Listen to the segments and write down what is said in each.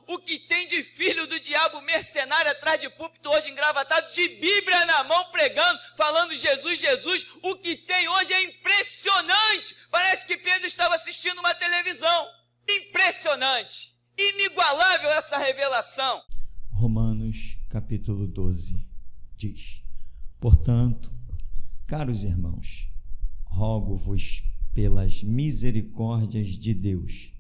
o que tem de filho do diabo mercenário atrás de púlpito hoje engravatado, de Bíblia na mão pregando, falando Jesus, Jesus, o que tem hoje é impressionante. Parece que Pedro estava assistindo uma televisão. Impressionante, inigualável essa revelação. Romanos capítulo 12 diz: portanto, caros irmãos, rogo-vos pelas misericórdias de Deus,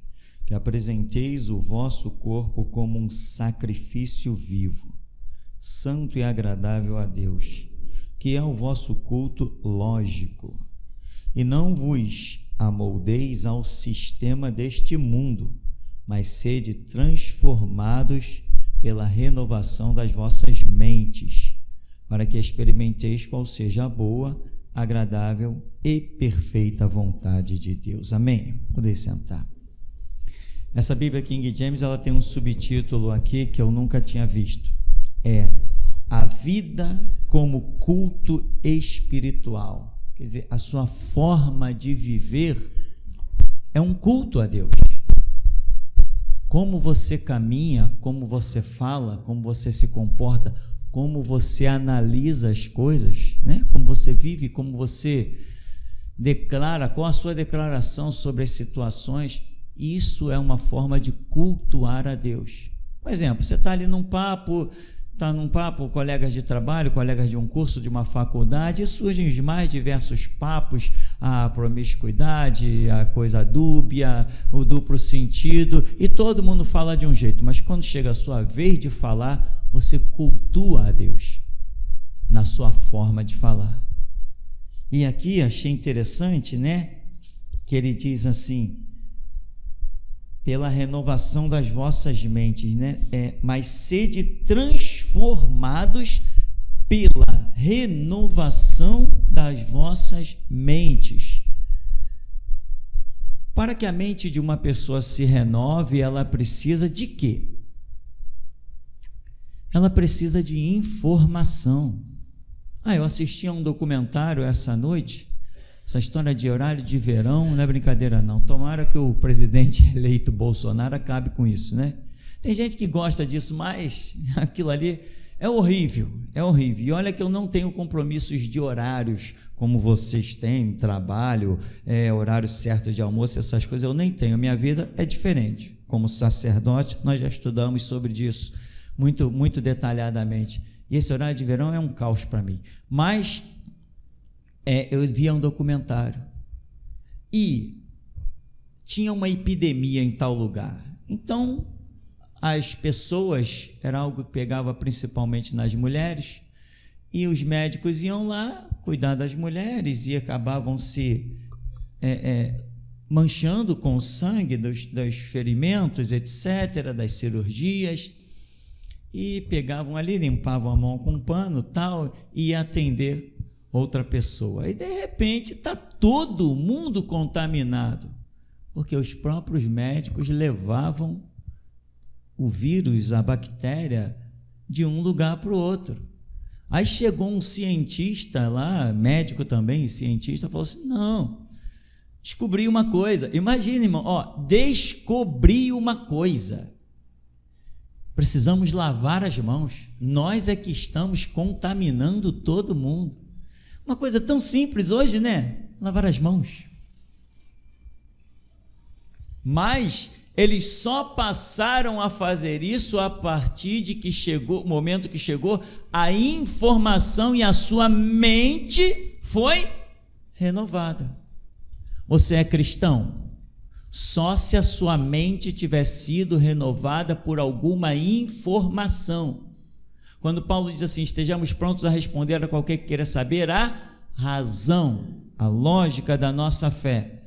que apresenteis o vosso corpo como um sacrifício vivo, santo e agradável a Deus, que é o vosso culto lógico. E não vos amoldeis ao sistema deste mundo, mas sede transformados pela renovação das vossas mentes, para que experimenteis qual seja a boa, agradável e perfeita vontade de Deus. Amém? Podem sentar. Essa Bíblia King James, ela tem um subtítulo aqui que eu nunca tinha visto. É a vida como culto espiritual. Quer dizer, a sua forma de viver é um culto a Deus. Como você caminha, como você fala, como você se comporta, como você analisa as coisas, né? Como você vive, como você declara, qual a sua declaração sobre as situações, isso é uma forma de cultuar a Deus. Por exemplo, você está ali num papo, colegas de trabalho, colegas de um curso, de uma faculdade, e surgem os mais diversos papos, a promiscuidade, a coisa dúbia, o duplo sentido, e todo mundo fala de um jeito, mas quando chega a sua vez de falar, você cultua a Deus na sua forma de falar. E aqui achei interessante, né, que ele diz assim, pela renovação das vossas mentes, né? Mas sede transformados pela renovação das vossas mentes. Para que a mente de uma pessoa se renove, ela precisa de quê? Ela precisa de informação. Eu assisti a um documentário essa noite. Essa história de horário de verão não é brincadeira não. Tomara que o presidente eleito Bolsonaro acabe com isso, né? Tem gente que gosta disso, mas aquilo ali é horrível, é horrível. E olha que eu não tenho compromissos de horários como vocês têm, trabalho, horário certo de almoço, essas coisas eu nem tenho. A minha vida é diferente. Como sacerdote, nós já estudamos sobre isso muito, muito detalhadamente. E esse horário de verão é um caos para mim. Mas eu via um documentário e tinha uma epidemia em tal lugar. Então, as pessoas, era algo que pegava principalmente nas mulheres, e os médicos iam lá cuidar das mulheres e acabavam se manchando com o sangue dos ferimentos, etc., das cirurgias, e pegavam ali, limpavam a mão com um pano tal, e ia atender outra pessoa. E de repente está todo mundo contaminado, porque os próprios médicos levavam o vírus, a bactéria, de um lugar para o outro. Aí chegou um cientista lá, médico também, cientista, falou assim: não, descobri uma coisa. Imagina, irmão, descobri uma coisa. Precisamos lavar as mãos. Nós é que estamos contaminando todo mundo. Uma coisa tão simples hoje, né? Lavar as mãos. Mas eles só passaram a fazer isso a partir de que chegou o momento que chegou a informação e a sua mente foi renovada. Você é cristão? Só se a sua mente tiver sido renovada por alguma informação. Quando Paulo diz assim, estejamos prontos a responder a qualquer que queira saber a razão, a lógica da nossa fé.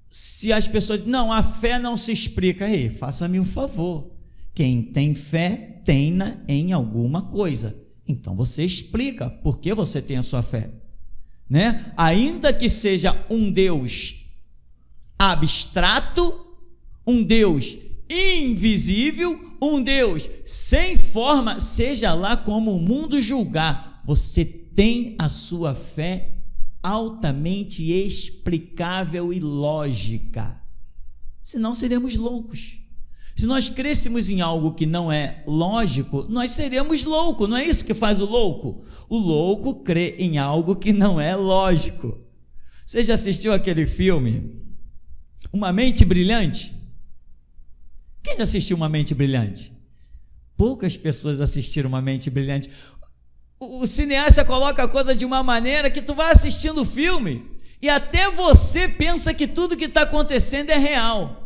Se as pessoas dizem, não, a fé não se explica, faça-me um favor. Quem tem fé, tem-na em alguma coisa. Então você explica por que você tem a sua fé, né? Ainda que seja um Deus abstrato, um Deus invisível, um Deus sem forma, seja lá como o mundo julgar, você tem a sua fé altamente explicável e lógica. Senão seremos loucos. Se nós crêssemos em algo que não é lógico, nós seríamos loucos, não é isso que faz o louco? O louco crê em algo que não é lógico. Você já assistiu aquele filme, Uma Mente Brilhante? Quem já assistiu Uma Mente Brilhante? Poucas pessoas assistiram Uma Mente Brilhante. O cineasta coloca a coisa de uma maneira que tu vai assistindo o filme e até você pensa que tudo que está acontecendo é real.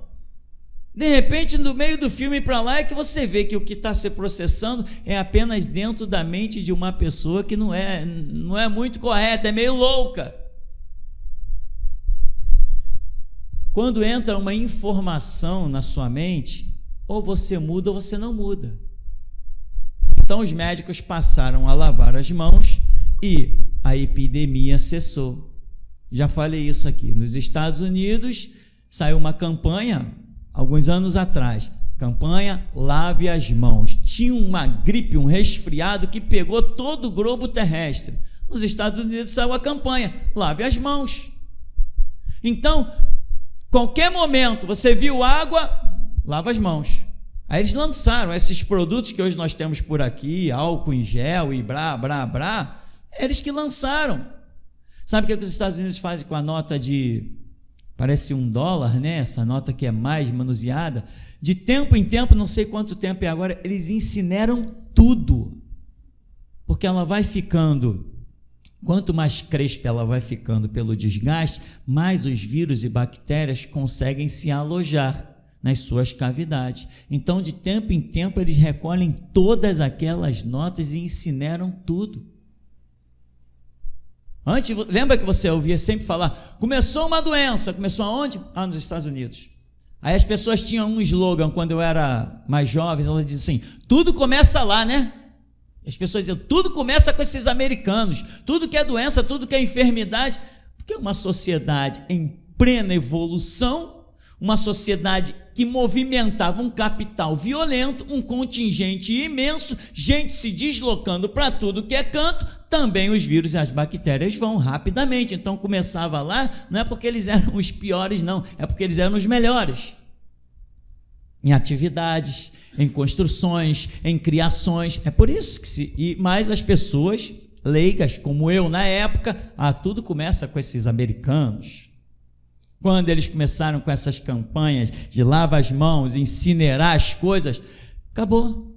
De repente, no meio do filme para lá é que você vê que o que está se processando é apenas dentro da mente de uma pessoa que não é muito correta, é meio louca. Quando entra uma informação na sua mente, ou você muda ou você não muda. Então os médicos passaram a lavar as mãos e a epidemia cessou. Já falei isso aqui. Nos Estados Unidos saiu uma campanha alguns anos atrás, campanha Lave as Mãos. Tinha uma gripe, um resfriado que pegou todo o globo terrestre. Nos Estados Unidos saiu a campanha Lave as Mãos. Então, qualquer momento você viu água, lava as mãos. Aí eles lançaram esses produtos que hoje nós temos por aqui, álcool em gel e eles que lançaram. Sabe o que os Estados Unidos fazem com a nota de... parece $1, né? Essa nota que é mais manuseada. De tempo em tempo, não sei quanto tempo é agora, eles incineram tudo. Porque ela vai ficando, quanto mais crespa ela vai ficando pelo desgaste, mais os vírus e bactérias conseguem se alojar nas suas cavidades. Então, de tempo em tempo, eles recolhem todas aquelas notas e incineram tudo. Antes, lembra que você ouvia sempre falar, começou uma doença, começou aonde? Nos Estados Unidos. Aí as pessoas tinham um slogan, quando eu era mais jovem, elas diziam assim, tudo começa lá, né? As pessoas diziam, tudo começa com esses americanos, tudo que é doença, tudo que é enfermidade, porque é uma sociedade em plena evolução, uma sociedade que movimentava um capital violento, um contingente imenso, gente se deslocando para tudo que é canto, também os vírus e as bactérias vão rapidamente. Então começava lá, não é porque eles eram os piores, não, é porque eles eram os melhores. Em atividades, em construções, em criações, é por isso que mais as pessoas leigas, como eu na época, tudo começa com esses americanos. Quando eles começaram com essas campanhas de lava as mãos, incinerar as coisas, acabou.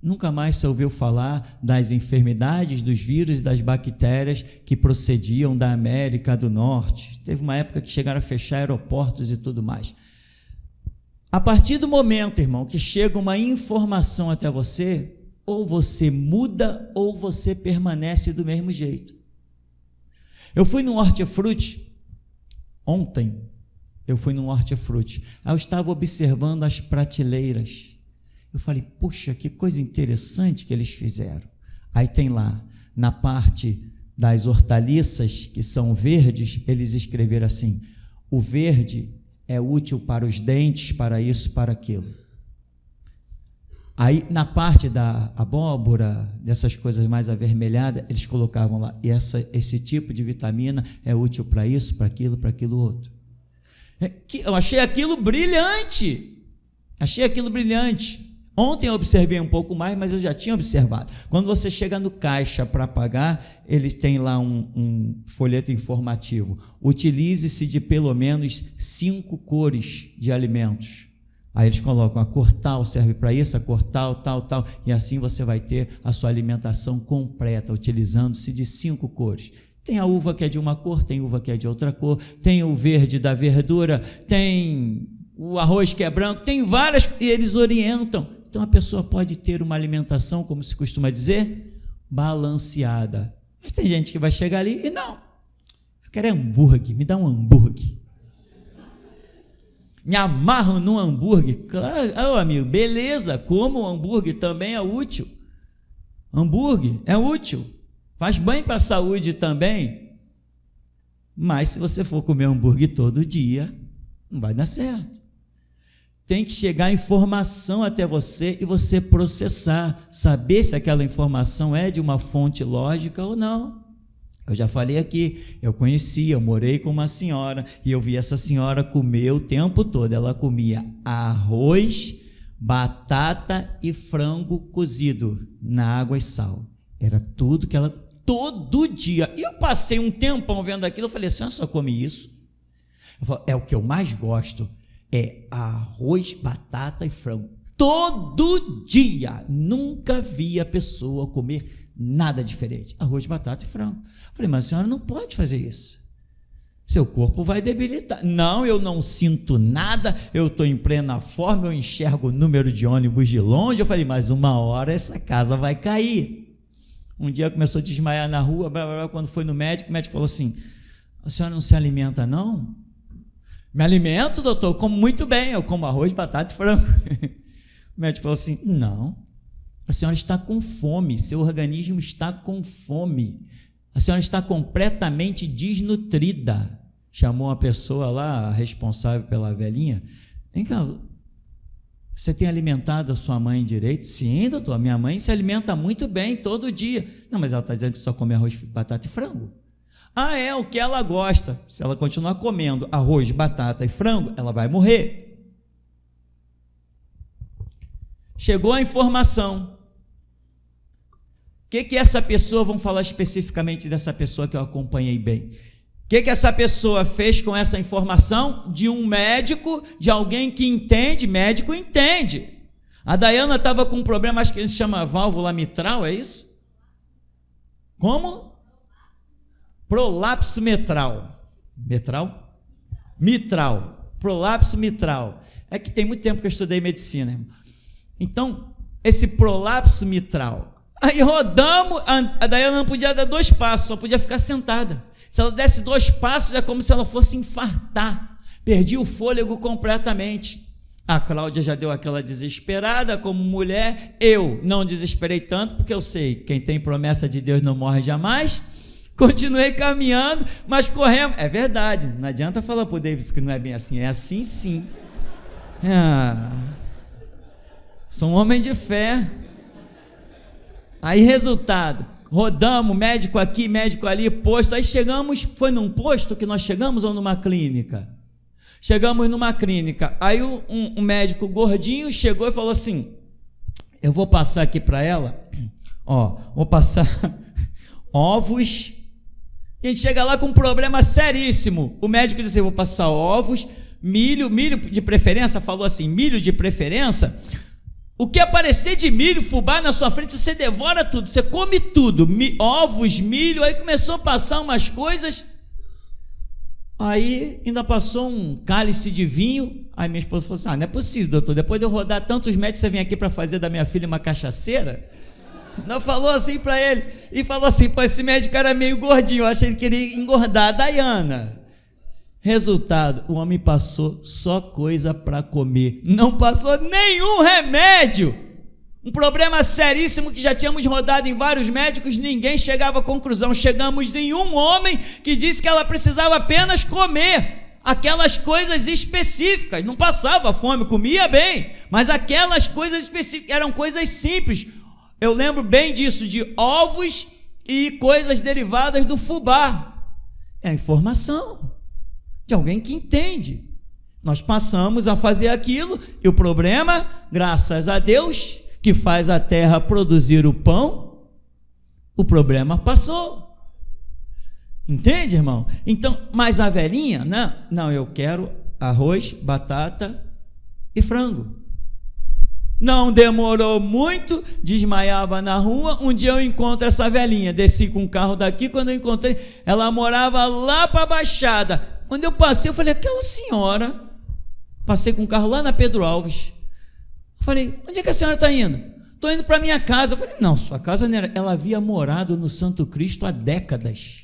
Nunca mais se ouviu falar das enfermidades, dos vírus e das bactérias que procediam da América do Norte. Teve uma época que chegaram a fechar aeroportos e tudo mais. A partir do momento, irmão, que chega uma informação até você, ou você muda ou você permanece do mesmo jeito. Eu fui no hortifruti. Ontem eu fui no hortifruti, aí eu estava observando as prateleiras, eu falei, puxa, que coisa interessante que eles fizeram. Aí tem lá, na parte das hortaliças que são verdes, eles escreveram assim, o verde é útil para os dentes, para isso, para aquilo. Aí na parte da abóbora, dessas coisas mais avermelhadas, eles colocavam lá, esse tipo de vitamina é útil para isso, para aquilo outro. Eu achei aquilo brilhante, Ontem eu observei um pouco mais, mas eu já tinha observado. Quando você chega no caixa para pagar, eles têm lá um folheto informativo. Utilize-se de pelo menos 5 cores de alimentos. Aí eles colocam a cor tal serve para isso, a cor tal, e assim você vai ter a sua alimentação completa, utilizando-se de 5 cores. Tem a uva que é de uma cor, tem uva que é de outra cor, tem o verde da verdura, tem o arroz que é branco, tem várias, e eles orientam. Então a pessoa pode ter uma alimentação, como se costuma dizer, balanceada. Mas tem gente que vai chegar ali e não, eu quero hambúrguer, me dá um hambúrguer. Me amarro num hambúrguer, claro, amigo, beleza, como o hambúrguer também é útil, hambúrguer é útil, faz bem para a saúde também, mas se você for comer hambúrguer todo dia, não vai dar certo. Tem que chegar a informação até você e você processar, saber se aquela informação é de uma fonte lógica ou não. Eu já falei aqui, eu morei com uma senhora e eu vi essa senhora comer o tempo todo. Ela comia arroz, batata e frango cozido na água e sal. Era tudo que ela, todo dia. E eu passei um tempão vendo aquilo, eu falei, a senhora só come isso? Eu falei, é o que eu mais gosto, é arroz, batata e frango. Todo dia, nunca vi a pessoa comer nada diferente. Arroz, batata e frango. Eu falei, mas a senhora não pode fazer isso. Seu corpo vai debilitar. Não, eu não sinto nada, eu estou em plena forma, eu enxergo o número de ônibus de longe. Eu falei, mas uma hora essa casa vai cair. Um dia começou a desmaiar na rua, blá, blá, blá. Quando foi no médico, o médico falou assim, a senhora não se alimenta não? Me alimento, doutor, eu como muito bem, eu como arroz, batata e frango. O médico falou assim, não, a senhora está com fome, seu organismo está com fome. A senhora está completamente desnutrida. Chamou uma pessoa lá, responsável pela velhinha. Vem cá, você tem alimentado a sua mãe direito? Sim, doutor, a minha mãe se alimenta muito bem todo dia. Não, mas ela está dizendo que só come arroz, batata e frango. Ah, é o que ela gosta. Se ela continuar comendo arroz, batata e frango, ela vai morrer. Chegou a informação. O que essa pessoa, vamos falar especificamente dessa pessoa que eu acompanhei bem. O que essa pessoa fez com essa informação? De um médico, de alguém que entende, médico entende. A Dayana estava com um problema, acho que ele se chama válvula mitral, é isso? Como? Prolapso mitral. Mitral. Prolapso mitral. É que tem muito tempo que eu estudei medicina, irmão. Então, esse prolapso mitral. Aí rodamos, a Dayana não podia dar 2 passos, só podia ficar sentada. Se ela desse 2 passos, é como se ela fosse infartar. Perdia o fôlego completamente. A Cláudia já deu aquela desesperada como mulher. Eu não desesperei tanto, porque eu sei, quem tem promessa de Deus não morre jamais. Continuei caminhando, mas corremos. É verdade, não adianta falar para o Davis que não é bem assim. É assim sim. Sou um homem de fé. Aí, resultado, rodamos, médico aqui, médico ali, posto, aí chegamos, foi num posto que nós chegamos ou numa clínica? Chegamos numa clínica, aí um médico gordinho chegou e falou assim, eu vou passar aqui para ela, vou passar ovos, e a gente chega lá com um problema seríssimo, o médico disse, eu vou passar ovos, milho de preferência, falou assim, milho de preferência. O que aparecer de milho, fubá na sua frente, você devora tudo, você come tudo, ovos, milho, aí começou a passar umas coisas, aí ainda passou um cálice de vinho, aí minha esposa falou assim, não é possível, doutor, depois de eu rodar tantos médicos, você vem aqui para fazer da minha filha uma cachaceira? Não, falou assim para ele, e falou assim, pô, esse médico era meio gordinho, eu achei que ele queria engordar a Dayana. Resultado, o homem passou só coisa para comer, não passou nenhum remédio, um problema seríssimo que já tínhamos rodado em vários médicos, ninguém chegava à conclusão, chegamos em um homem que disse que ela precisava apenas comer aquelas coisas específicas, não passava fome, comia bem, mas aquelas coisas específicas, eram coisas simples, eu lembro bem disso, de ovos e coisas derivadas do fubá, é a informação de alguém que entende. Nós passamos a fazer aquilo e o problema, graças a Deus, que faz a terra produzir o pão, o problema passou. Entende, irmão? Então, mas a velhinha, né? Não, eu quero arroz, batata e frango. Não demorou muito, desmaiava na rua. Um dia eu encontro essa velhinha, desci com o carro daqui, quando eu encontrei, ela morava lá para a Baixada. Quando eu passei, eu falei, aquela senhora, passei com o carro lá na Pedro Alves, eu falei, onde é que a senhora está indo? Estou indo para minha casa. Eu falei, não, sua casa não era, ela havia morado no Santo Cristo há décadas,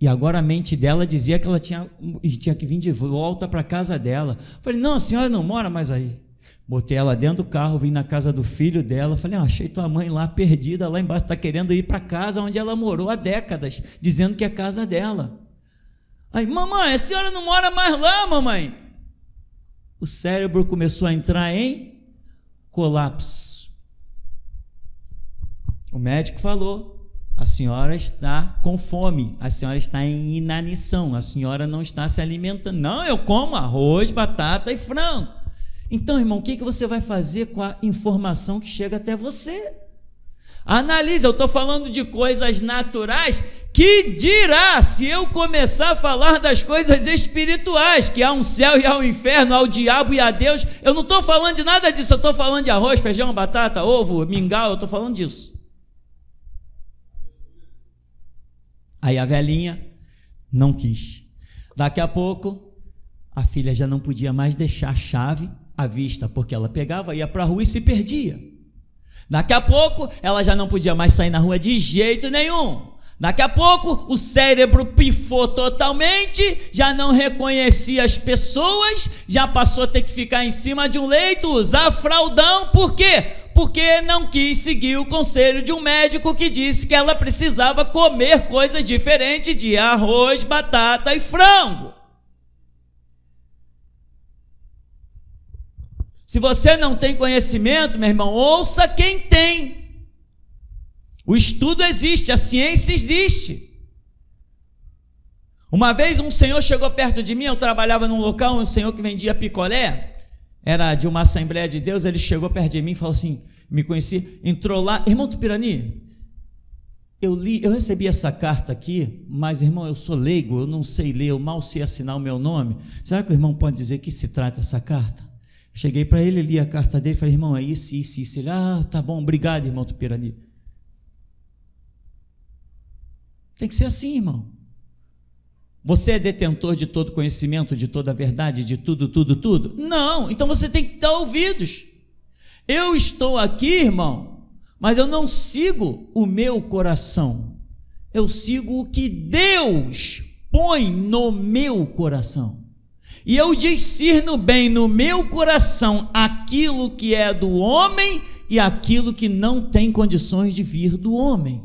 e agora a mente dela dizia que ela tinha que vir de volta para a casa dela. Eu falei, não, a senhora não mora mais aí. Botei ela dentro do carro, vim na casa do filho dela, falei, achei tua mãe lá perdida, lá embaixo, está querendo ir para casa onde ela morou há décadas, dizendo que é a casa dela. Aí, mamãe, a senhora não mora mais lá, mamãe. O cérebro começou a entrar em colapso. O médico falou, a senhora está com fome, a senhora está em inanição, a senhora não está se alimentando. Não, eu como arroz, batata e frango. Então, irmão, o que você vai fazer com a informação que chega até você? Analise, eu estou falando de coisas naturais, que dirá se eu começar a falar das coisas espirituais, que há um céu e há um inferno, há o diabo e há Deus. Eu não estou falando de nada disso, eu estou falando de arroz, feijão, batata, ovo, mingau, eu estou falando disso. Aí a velhinha não quis. Daqui a pouco, a filha já não podia mais deixar a chave à vista, porque ela pegava, ia para a rua e se perdia. Daqui a pouco, ela já não podia mais sair na rua de jeito nenhum. Daqui a pouco, o cérebro pifou totalmente, já não reconhecia as pessoas, já passou a ter que ficar em cima de um leito, usar fraldão. Por quê? Porque não quis seguir o conselho de um médico que disse que ela precisava comer coisas diferentes de arroz, batata e frango. Se você não tem conhecimento, meu irmão, ouça quem tem. O estudo existe, a ciência existe. Uma vez um senhor chegou perto de mim, eu trabalhava num local, um senhor que vendia picolé, era de uma Assembleia de Deus, ele chegou perto de mim e falou assim, me conheci, entrou lá, irmão Tupirani, eu recebi essa carta aqui, mas irmão, eu sou leigo, eu não sei ler, eu mal sei assinar o meu nome, será que o irmão pode dizer que se trata essa carta? Cheguei para ele, li a carta dele, falei, irmão, é isso. Ele, tá bom, obrigado, irmão Tupirani. Tem que ser assim, irmão. Você é detentor de todo conhecimento, de toda a verdade, de tudo? Não, então você tem que dar ouvidos. Eu estou aqui, irmão, mas eu não sigo o meu coração. Eu sigo o que Deus põe no meu coração. E eu discerno bem no meu coração aquilo que é do homem e aquilo que não tem condições de vir do homem.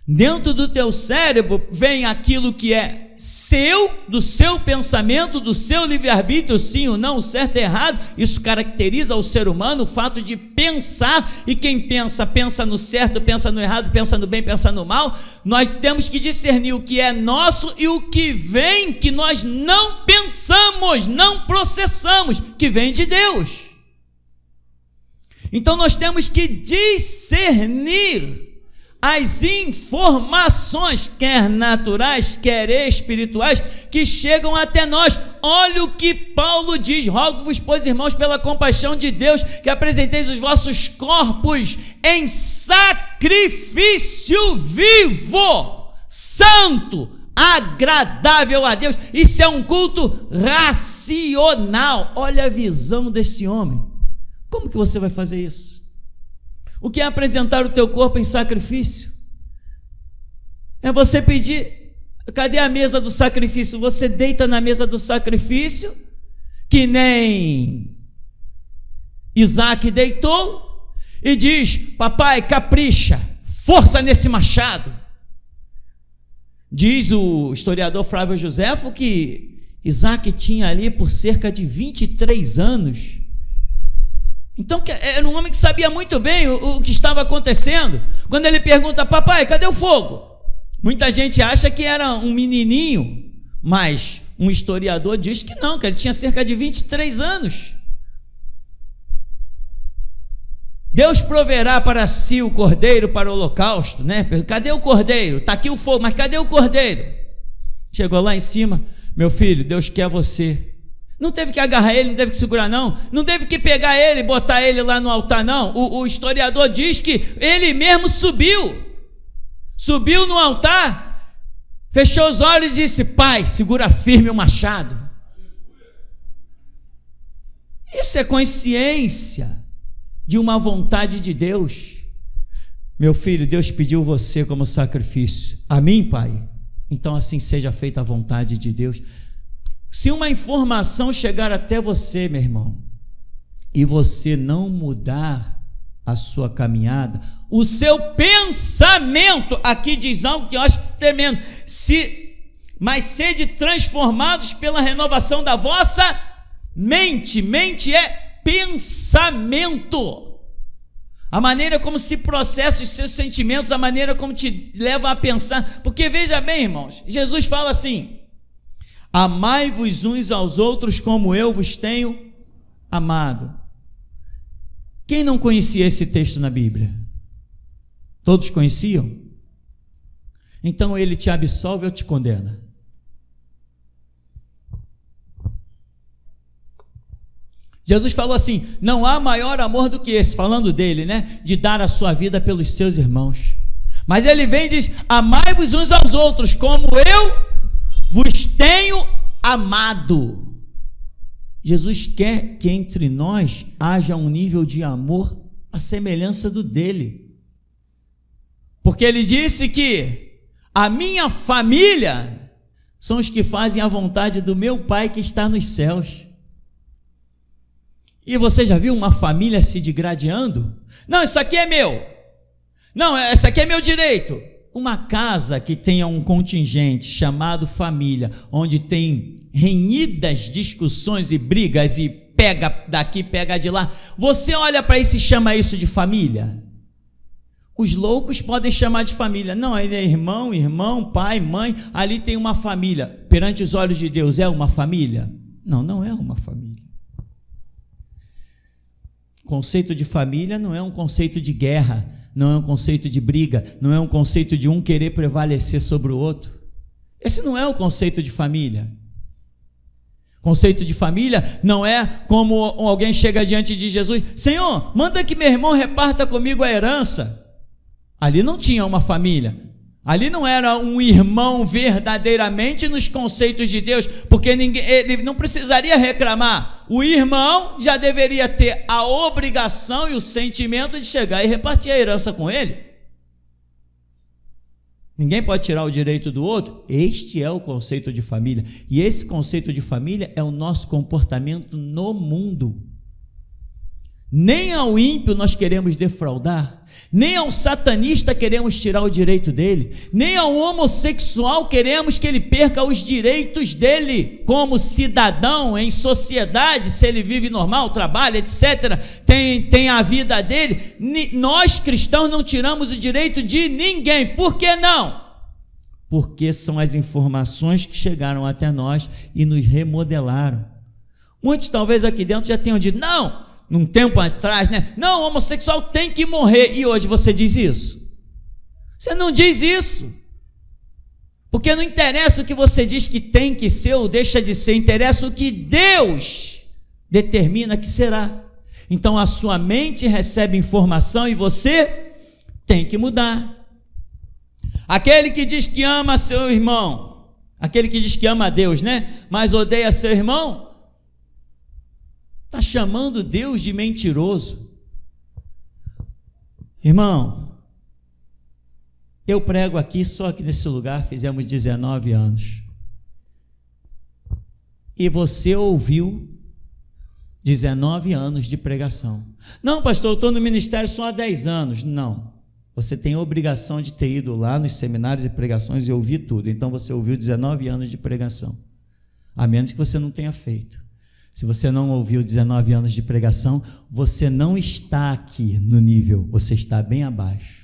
Dentro do teu cérebro vem aquilo que é seu, do seu pensamento, do seu livre-arbítrio, sim ou não, certo e errado. Isso caracteriza o ser humano, o fato de pensar, e quem pensa, pensa no certo, pensa no errado, pensa no bem, pensa no mal. Nós temos que discernir o que é nosso e o que vem, que nós não pensamos, não processamos, que vem de Deus. Então nós temos que discernir as informações, quer naturais, quer espirituais, que chegam até nós. Olha o que Paulo diz: rogo-vos, pois, irmãos, pela compaixão de Deus, que apresenteis os vossos corpos em sacrifício vivo, santo, agradável a Deus. Isso é um culto racional. Olha a visão desse homem. Como que você vai fazer isso? O que é apresentar o teu corpo em sacrifício? É você pedir, cadê a mesa do sacrifício? Você deita na mesa do sacrifício, que nem Isaac deitou, e diz: papai, capricha, força nesse machado. Diz o historiador Flávio Joséfo que Isaac tinha ali por cerca de 23 anos. Então era um homem que sabia muito bem o que estava acontecendo. Quando ele pergunta: papai, cadê o fogo? Muita gente acha que era um menininho, mas um historiador diz que não, que ele tinha cerca de 23 anos. Deus proverá para si o cordeiro para o holocausto, né? Cadê o cordeiro? Está aqui o fogo, mas cadê o cordeiro? Chegou lá em cima: meu filho, Deus quer você. Não teve que agarrar ele, não teve que segurar, não teve que pegar ele e botar ele lá no altar, não. O historiador diz que ele mesmo subiu no altar, fechou os olhos e disse: pai, segura firme o machado. Isso é consciência de uma vontade de Deus. Meu filho, Deus pediu você como sacrifício a mim, pai, então assim seja feita a vontade de Deus. Se uma informação chegar até você, meu irmão, e você não mudar a sua caminhada, o seu pensamento, aqui diz algo que eu acho tremendo: mas sede transformados pela renovação da vossa mente. Mente é pensamento, a maneira como se processa os seus sentimentos, a maneira como te leva a pensar. Porque veja bem, irmãos, Jesus fala assim: Amai-vos uns aos outros como eu vos tenho amado. Quem não conhecia esse texto na Bíblia? Todos conheciam? Então ele te absolve ou te condena? Jesus falou assim: não há maior amor do que esse, falando dele, né? De dar a sua vida pelos seus irmãos. Mas ele vem e diz: amai-vos uns aos outros como eu vos tenho amado. Jesus quer que entre nós haja um nível de amor à semelhança do dele. Porque ele disse que a minha família são os que fazem a vontade do meu Pai que está nos céus. E você já viu uma família se degradando? Não, isso aqui é meu. Não, isso aqui é meu direito. Uma casa que tenha um contingente chamado família, onde tem renhidas discussões e brigas e pega daqui, pega de lá, você olha para isso e chama isso de família? Os loucos podem chamar de família. Não, ele é irmão, pai, mãe, ali tem uma família. Perante os olhos de Deus, é uma família? Não, não é uma família. O conceito de família não é um conceito de guerra, não é um conceito de briga, não é um conceito de um querer prevalecer sobre o outro. Esse não é o conceito de família. Conceito de família não é como alguém chega diante de Jesus: Senhor, manda que meu irmão reparta comigo a herança. Ali não tinha uma família. Ali não era um irmão verdadeiramente nos conceitos de Deus, porque ele não precisaria reclamar. O irmão já deveria ter a obrigação e o sentimento de chegar e repartir a herança com ele. Ninguém pode tirar o direito do outro. Este é o conceito de família. E esse conceito de família é o nosso comportamento no mundo. Nem ao ímpio nós queremos defraudar, nem ao satanista queremos tirar o direito dele, nem ao homossexual queremos que ele perca os direitos dele como cidadão em sociedade, se ele vive normal, trabalha, etc., tem a vida dele. Nós cristãos não tiramos o direito de ninguém. Por que não? Porque são as informações que chegaram até nós e nos remodelaram. Muitos talvez aqui dentro já tenham dito: não, num tempo atrás, né? Não, o homossexual tem que morrer. E hoje você diz isso? Você não diz isso. Porque não interessa o que você diz que tem que ser ou deixa de ser, interessa o que Deus determina que será. Então a sua mente recebe informação e você tem que mudar. Aquele que diz que ama seu irmão, aquele que diz que ama a Deus, né? Mas odeia seu irmão, está chamando Deus de mentiroso. Irmão, eu prego aqui, só aqui nesse lugar, fizemos 19 anos. E você ouviu 19 anos de pregação. Não, pastor, eu estou no ministério só há 10 anos. Não, você tem a obrigação de ter ido lá nos seminários e pregações e ouvir tudo. Então você ouviu 19 anos de pregação, a menos que você não tenha feito. Se você não ouviu 19 anos de pregação, você não está aqui no nível, você está bem abaixo.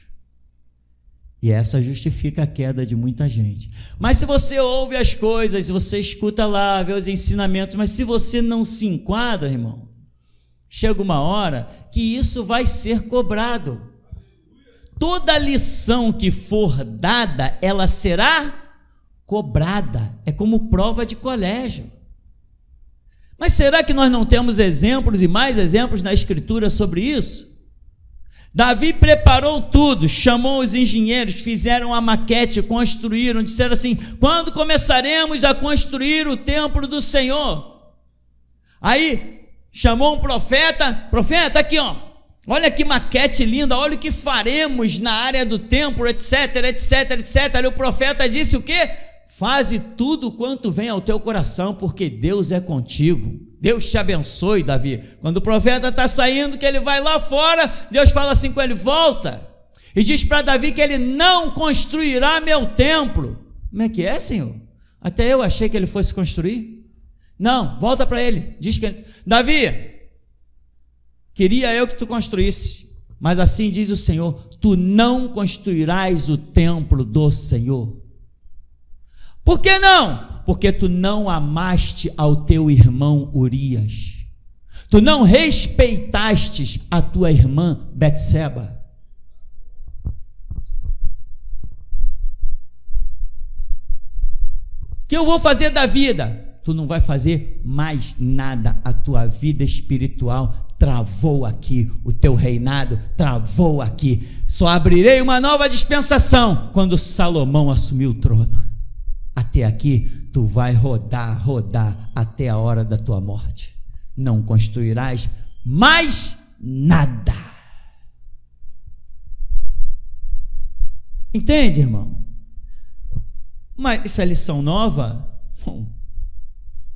E essa justifica a queda de muita gente. Mas se você ouve as coisas, se você escuta lá, vê os ensinamentos, mas se você não se enquadra, irmão, chega uma hora que isso vai ser cobrado. Toda lição que for dada, ela será cobrada. É como prova de colégio. Mas será que nós não temos exemplos e mais exemplos na Escritura sobre isso? Davi preparou tudo, chamou os engenheiros, fizeram a maquete, construíram, disseram assim: quando começaremos a construir o templo do Senhor? Aí chamou um profeta, aqui ó, olha que maquete linda, olha o que faremos na área do templo, etc, etc, etc. Aí o profeta disse o quê? Faze tudo quanto vem ao teu coração, porque Deus é contigo. Deus te abençoe, Davi. Quando o profeta está saindo, que ele vai lá fora, Deus fala assim com ele: volta, e diz para Davi que ele não construirá meu templo. Como é que é, Senhor? Até eu achei que ele fosse construir. Não, volta para ele, diz que ele... Davi, queria eu que tu construísse, mas assim diz o Senhor: tu não construirás o templo do Senhor. Por que não? porque tu não amaste ao teu irmão Urias. Tu não respeitastes a tua irmã Betseba. O que eu vou fazer da vida? Tu não vai fazer mais nada. A tua vida espiritual travou aqui, o teu reinado travou aqui. Só abrirei uma nova dispensação quando Salomão assumiu o trono. Até aqui tu vai rodar até a hora da tua morte. Não construirás mais nada. Entende, irmão? Mas isso é lição nova? Bom,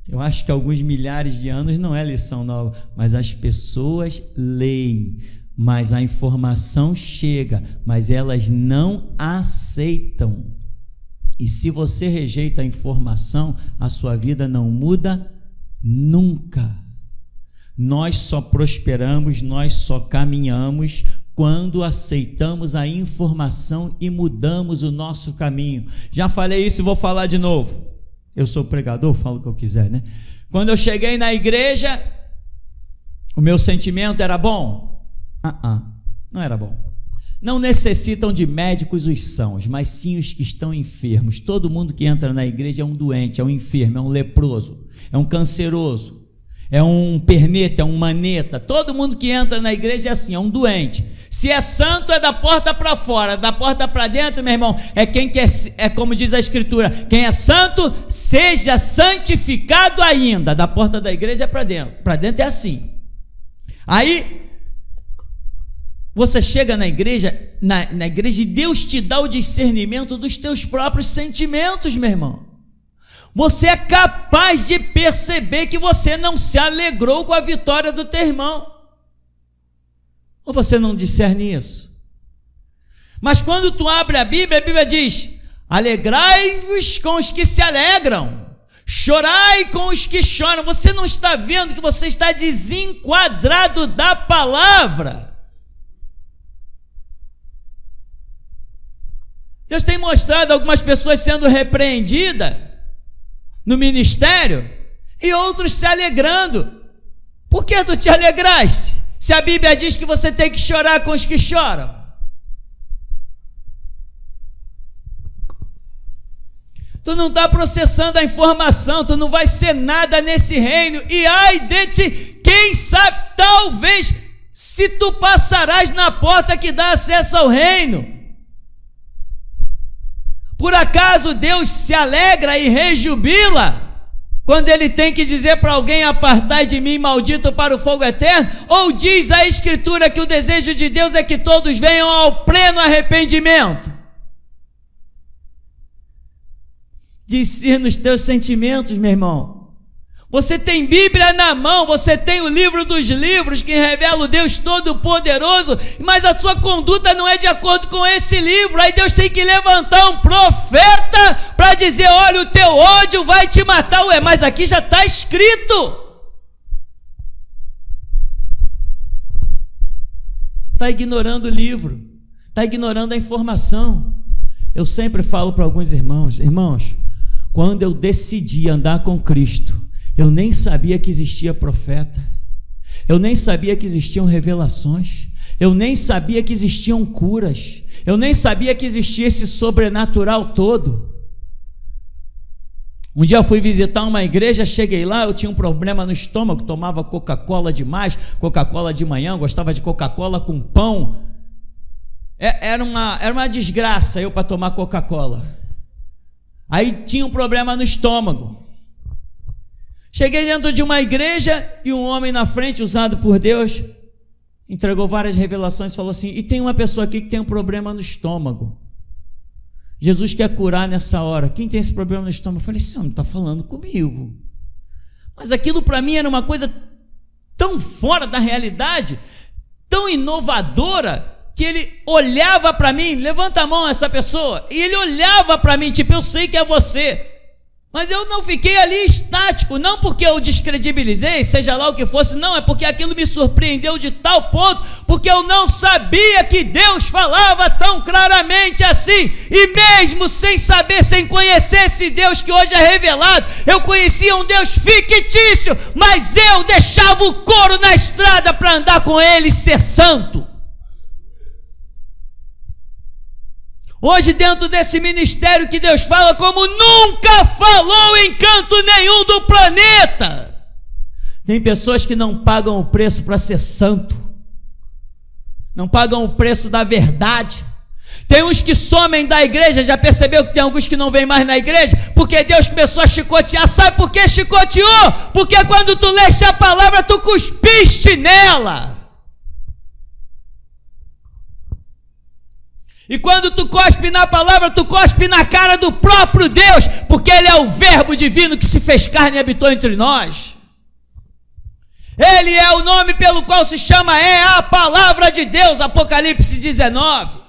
eu acho que alguns milhares de anos não é lição nova, mas as pessoas leem, mas a informação chega, mas elas não aceitam. E se você rejeita a informação, a sua vida não muda nunca. Nós só prosperamos, nós só caminhamos quando aceitamos a informação e mudamos o nosso caminho. Já falei isso e vou falar de novo. Eu sou pregador, falo o que eu quiser, né? Quando eu cheguei na igreja, o meu sentimento era bom? Não era bom. Não necessitam de médicos os sãos, mas sim os que estão enfermos. Todo mundo que entra na igreja é um doente, é um enfermo, é um leproso, é um canceroso, é um perneta, é um maneta. Todo mundo que entra na igreja é assim, é um doente. Se é santo, é da porta para fora, da porta para dentro, meu irmão, é quem quer, é como diz a Escritura, quem é santo, seja santificado ainda. Da porta da igreja é para dentro é assim. Aí você chega na igreja, na igreja, e Deus te dá o discernimento dos teus próprios sentimentos, meu irmão. Você é capaz de perceber que você não se alegrou com a vitória do teu irmão. Ou você não discerne isso? Mas quando tu abre a Bíblia diz: alegrai-vos com os que se alegram, chorai com os que choram. Você não está vendo que você está desenquadrado da palavra? Deus tem mostrado algumas pessoas sendo repreendidas no ministério e outros se alegrando. Por que tu te alegraste? Se a Bíblia diz que você tem que chorar com os que choram. Tu não está processando a informação, tu não vai ser nada nesse reino. E ai de ti, quem sabe, talvez, se tu passarás na porta que dá acesso ao reino. Por acaso Deus se alegra e rejubila quando Ele tem que dizer para alguém: apartai de mim, maldito, para o fogo eterno? Ou diz a Escritura que o desejo de Deus é que todos venham ao pleno arrependimento? Discerne os teus sentimentos, meu irmão. Você tem Bíblia na mão, você tem o livro dos livros que revela o Deus Todo-Poderoso, mas a sua conduta não é de acordo com esse livro. Aí Deus tem que levantar um profeta para dizer: olha, o teu ódio vai te matar. Ué, mas aqui já está escrito. Está ignorando o livro, está ignorando a informação. Eu sempre falo para alguns irmãos: quando eu decidi andar com Cristo, eu nem sabia que existia profeta, eu nem sabia que existiam revelações, eu nem sabia que existiam curas, eu nem sabia que existia esse sobrenatural todo. Um dia eu fui visitar uma igreja, cheguei lá, eu tinha um problema no estômago, tomava Coca-Cola demais, Coca-Cola de manhã, gostava de Coca-Cola com pão, era uma desgraça eu para tomar Coca-Cola. Aí tinha um problema no estômago. Cheguei dentro de uma igreja e um homem na frente, usado por Deus, entregou várias revelações e falou assim: e tem uma pessoa aqui que tem um problema no estômago. Jesus quer curar nessa hora. Quem tem esse problema no estômago? Eu falei: esse homem está falando comigo. Mas aquilo para mim era uma coisa tão fora da realidade, tão inovadora, que ele olhava para mim: levanta a mão essa pessoa, e ele olhava para mim, tipo: eu sei que é você. Mas eu não fiquei ali estático, não porque eu descredibilizei, seja lá o que fosse, não, é porque aquilo me surpreendeu de tal ponto, porque eu não sabia que Deus falava tão claramente assim, e mesmo sem saber, sem conhecer esse Deus que hoje é revelado, eu conhecia um Deus fictício, mas eu deixava o couro na estrada para andar com ele e ser santo. Hoje, dentro desse ministério que Deus fala como nunca falou em canto nenhum do planeta, tem pessoas que não pagam o preço para ser santo, não pagam o preço da verdade. Tem uns que somem da igreja, já percebeu que tem alguns que não vêm mais na igreja, porque Deus começou a chicotear. Sabe por que chicoteou? Porque quando tu leste a palavra, tu cuspiste nela. E quando tu cospe na palavra, tu cospe na cara do próprio Deus, porque Ele é o verbo divino que se fez carne e habitou entre nós. Ele é o nome pelo qual se chama, é a palavra de Deus, Apocalipse 19.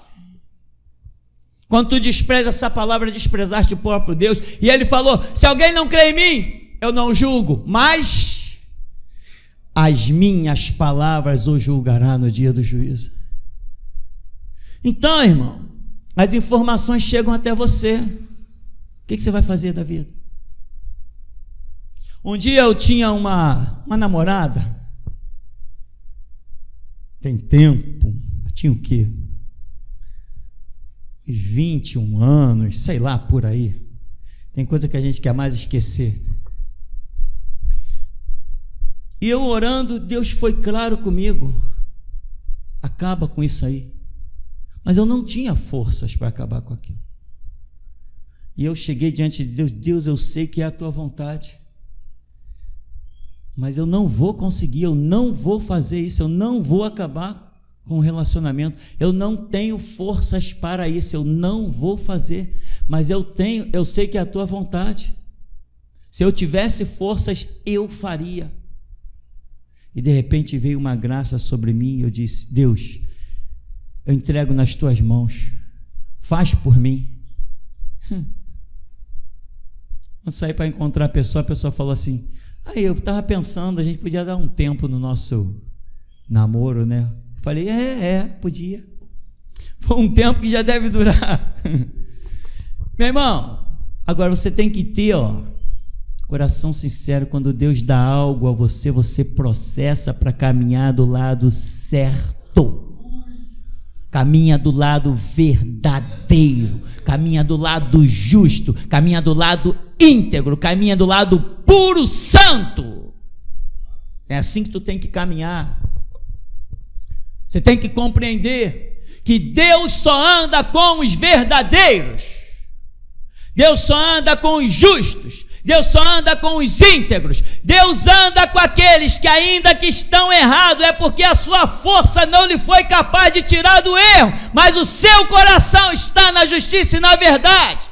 Quando tu despreza essa palavra, desprezaste o próprio Deus. E Ele falou, se alguém não crê em mim, eu não julgo, mas as minhas palavras o julgará no dia do juízo. Então, irmão, as informações chegam até você. O que você vai fazer da vida? Um dia eu tinha uma namorada. Tem tempo. Tinha o quê? 21 anos, sei lá, por aí. Tem coisa que a gente quer mais esquecer. E eu orando, Deus foi claro comigo. Acaba com isso aí. Mas eu não tinha forças para acabar com aquilo. E eu cheguei diante de Deus, Deus, eu sei que é a tua vontade, mas eu não vou conseguir, eu não vou fazer isso, eu não vou acabar com o relacionamento, eu não tenho forças para isso, eu não vou fazer, mas eu sei que é a tua vontade. Se eu tivesse forças, eu faria. E de repente veio uma graça sobre mim, e eu disse, Deus, eu entrego nas tuas mãos, faz por mim. Quando saí para encontrar a pessoa falou assim, aí eu estava pensando, a gente podia dar um tempo no nosso namoro, né? Falei, podia. Foi um tempo que já deve durar. Meu irmão, agora você tem que ter, coração sincero. Quando Deus dá algo a você, você processa para caminhar do lado certo. Caminha do lado verdadeiro, caminha do lado justo, caminha do lado íntegro, caminha do lado puro, santo. É assim que tu tem que caminhar. Você tem que compreender que Deus só anda com os verdadeiros, Deus só anda com os justos, Deus só anda com os íntegros, Deus anda com aqueles que ainda que estão errados, é porque a sua força não lhe foi capaz de tirar do erro, mas o seu coração está na justiça e na verdade.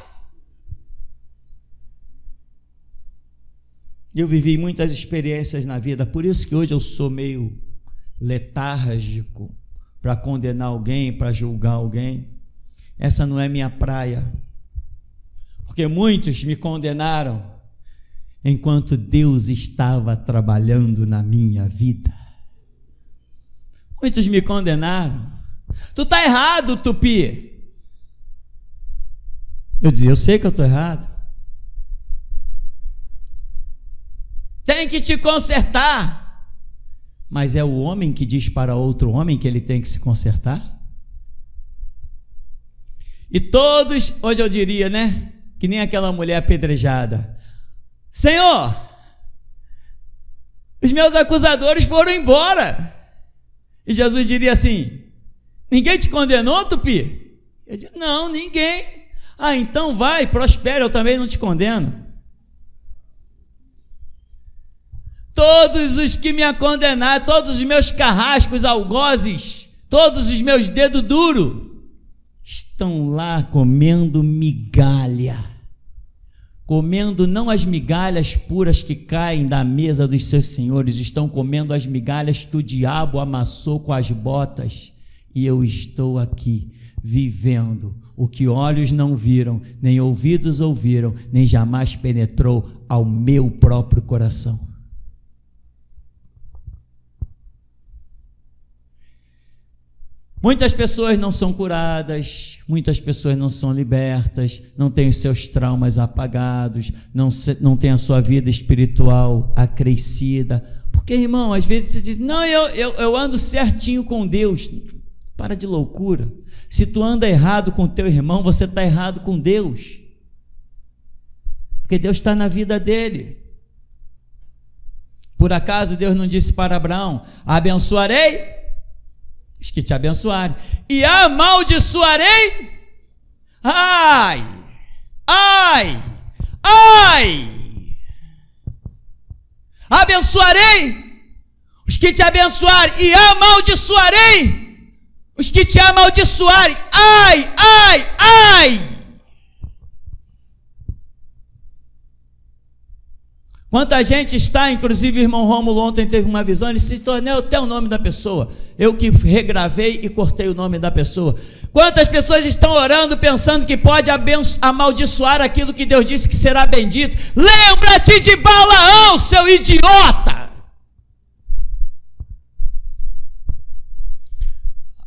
Eu vivi muitas experiências na vida, por isso que hoje eu sou meio letárgico para condenar alguém, para julgar alguém. Essa não é minha praia, porque muitos me condenaram enquanto Deus estava trabalhando na minha vida. Muitos me condenaram. Tu está errado, Tupi. Eu dizia, eu sei que eu estou errado. Tem que te consertar. Mas é o homem que diz para outro homem que ele tem que se consertar? E todos, hoje eu diria, né? Que nem aquela mulher apedrejada. Senhor, os meus acusadores foram embora. E Jesus diria assim, ninguém te condenou, Tupi? Eu digo, não, ninguém. Ah, então vai, prospera, eu também não te condeno. Todos os que me condenaram, todos os meus carrascos, algozes, todos os meus dedos duros, estão lá comendo migalha. Comendo não as migalhas puras que caem da mesa dos seus senhores, estão comendo as migalhas que o diabo amassou com as botas. E eu estou aqui, vivendo o que olhos não viram, nem ouvidos ouviram, nem jamais penetrou ao meu próprio coração. Muitas pessoas não são curadas, muitas pessoas não são libertas, não têm os seus traumas apagados, não têm a sua vida espiritual acrescida. Porque, irmão, às vezes você diz, não, eu ando certinho com Deus. Para de loucura. Se tu anda errado com teu irmão, você está errado com Deus. Porque Deus está na vida dele. Por acaso Deus não disse para Abraão, abençoarei os que te abençoarem, e amaldiçoarei, ai, abençoarei os que te abençoarem, e amaldiçoarei os que te amaldiçoarem, ai. Quanta gente está, inclusive o irmão Rômulo ontem teve uma visão, ele se tornou até o nome da pessoa, eu que regravei e cortei o nome da pessoa. Quantas pessoas estão orando pensando que pode amaldiçoar aquilo que Deus disse que será bendito? Lembra-te de Balaão, seu idiota!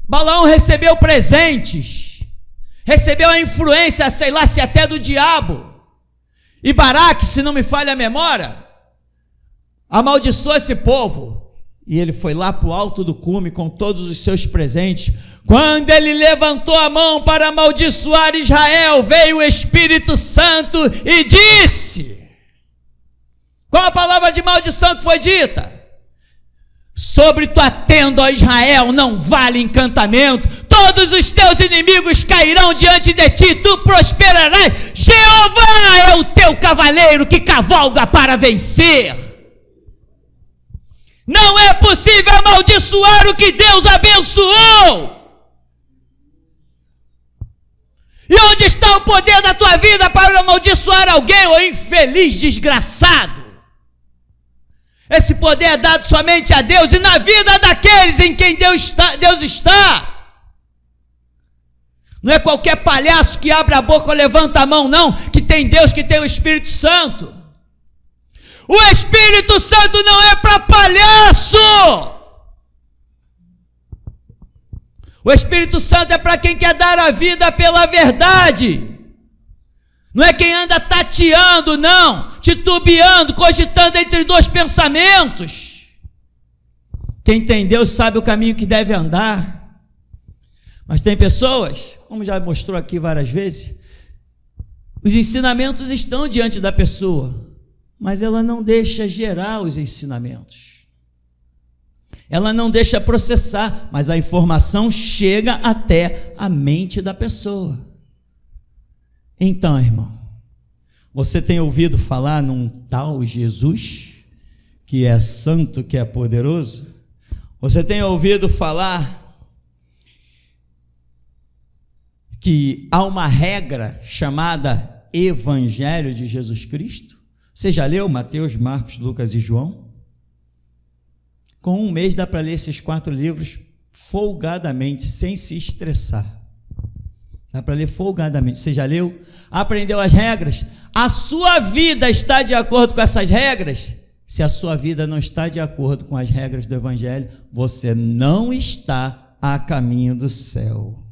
Balaão recebeu presentes, recebeu a influência, sei lá se até do diabo. E Baraque, se não me falha a memória, amaldiçoou esse povo. E ele foi lá para o alto do cume com todos os seus presentes. Quando ele levantou a mão para amaldiçoar Israel, veio o Espírito Santo e disse: qual a palavra de maldição que foi dita? Sobre tua tenda, ó Israel, não vale encantamento, todos os teus inimigos cairão diante de ti, tu prosperarás, Jeová é o teu cavaleiro que cavalga para vencer. Não é possível amaldiçoar o que Deus abençoou. E onde está o poder da tua vida para amaldiçoar alguém, ô infeliz desgraçado? Esse poder é dado somente a Deus e na vida daqueles em quem Deus está. Não é qualquer palhaço que abre a boca ou levanta a mão, não, que tem Deus, que tem o Espírito Santo. O Espírito Santo não é para palhaço. O Espírito Santo é para quem quer dar a vida pela verdade. Não é quem anda tateando, não, titubeando, cogitando entre dois pensamentos. Quem tem Deus sabe o caminho que deve andar. Mas tem pessoas, como já mostrou aqui várias vezes, os ensinamentos estão diante da pessoa, mas ela não deixa gerar os ensinamentos. Ela não deixa processar, mas a informação chega até a mente da pessoa. Então, irmão, você tem ouvido falar num tal Jesus, que é santo, que é poderoso? Você tem ouvido falar que há uma regra chamada Evangelho de Jesus Cristo? Você já leu Mateus, Marcos, Lucas e João? Com um mês dá para ler esses 4 livros folgadamente, sem se estressar. Dá para ler folgadamente. Você já leu? Aprendeu as regras? A sua vida está de acordo com essas regras? Se a sua vida não está de acordo com as regras do Evangelho, você não está a caminho do céu.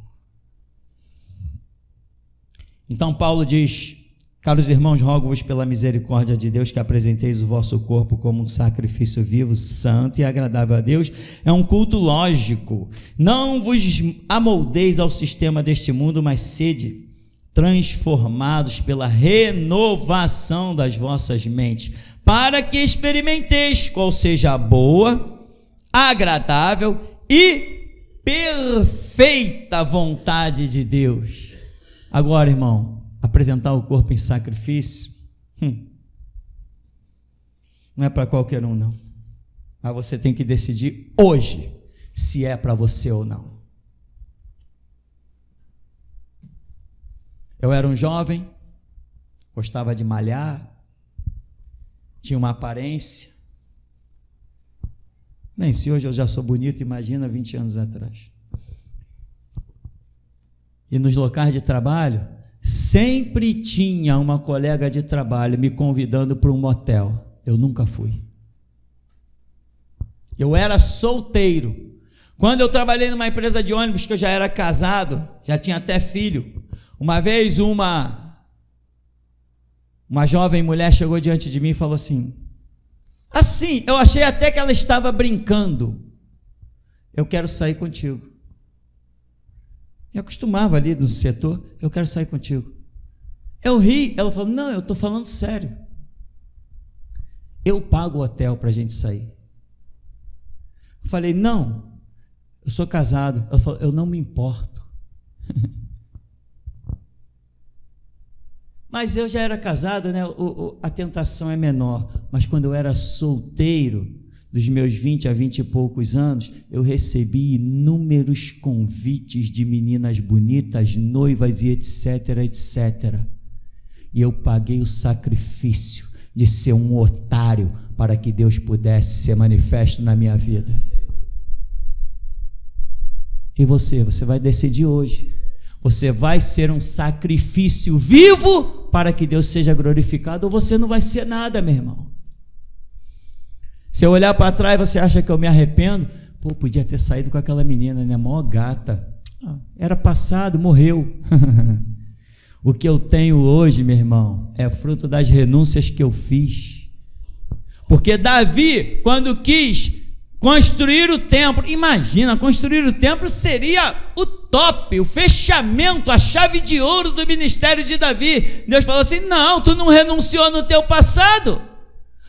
Então Paulo diz: caros irmãos, rogo-vos pela misericórdia de Deus que apresenteis o vosso corpo como um sacrifício vivo, santo e agradável a Deus. É um culto lógico. Não vos amoldeis ao sistema deste mundo, mas sede transformados pela renovação das vossas mentes, para que experimenteis qual seja a boa, agradável e perfeita vontade de Deus. Agora, irmão, apresentar o corpo em sacrifício, não é para qualquer um, não. Mas você tem que decidir hoje se é para você ou não. Eu era um jovem, gostava de malhar, tinha uma aparência. Bem, se hoje eu já sou bonito, imagina 20 anos atrás. e nos locais de trabalho, sempre tinha uma colega de trabalho me convidando para um motel. Eu nunca fui. Eu era solteiro. Quando eu trabalhei numa empresa de ônibus, que eu já era casado, já tinha até filho, uma vez uma jovem mulher chegou diante de mim e falou assim, eu achei até que ela estava brincando, eu quero sair contigo. Eu acostumava ali no setor, eu quero sair contigo. Eu ri, ela falou, não, eu estou falando sério. Eu pago o hotel para a gente sair. Eu falei, não, eu sou casado. Ela falou, eu não me importo. Mas eu já era casado, né? A tentação é menor. Mas quando eu era solteiro, dos meus 20 a 20 e poucos anos, eu recebi inúmeros convites de meninas bonitas, noivas e etc, etc. E eu paguei o sacrifício de ser um otário para que Deus pudesse ser manifesto na minha vida. E você vai decidir hoje. Você vai ser um sacrifício vivo para que Deus seja glorificado, ou você não vai ser nada, meu irmão. Se eu olhar para trás, você acha que eu me arrependo? Pô, podia ter saído com aquela menina, né? Mó gata. Era passado, morreu. O que eu tenho hoje, meu irmão, é fruto das renúncias que eu fiz. Porque Davi, quando quis construir o templo, imagina, construir o templo seria o top, o fechamento, a chave de ouro do ministério de Davi. Deus falou assim, não, tu não renunciou no teu passado,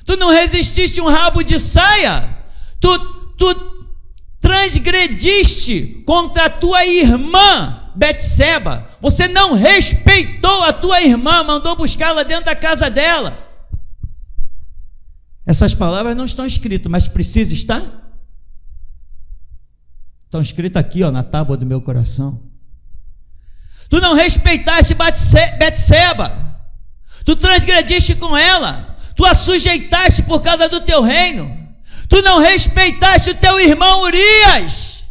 tu não resististe um rabo de saia, tu transgrediste contra a tua irmã Betseba, você não respeitou a tua irmã, mandou buscá-la dentro da casa dela. Essas palavras não estão escritas, mas precisa estar? Estão escritas aqui, na tábua do meu coração. Tu não respeitaste Betseba, tu transgrediste com ela, tu a sujeitaste por causa do teu reino, tu não respeitaste o teu irmão Urias,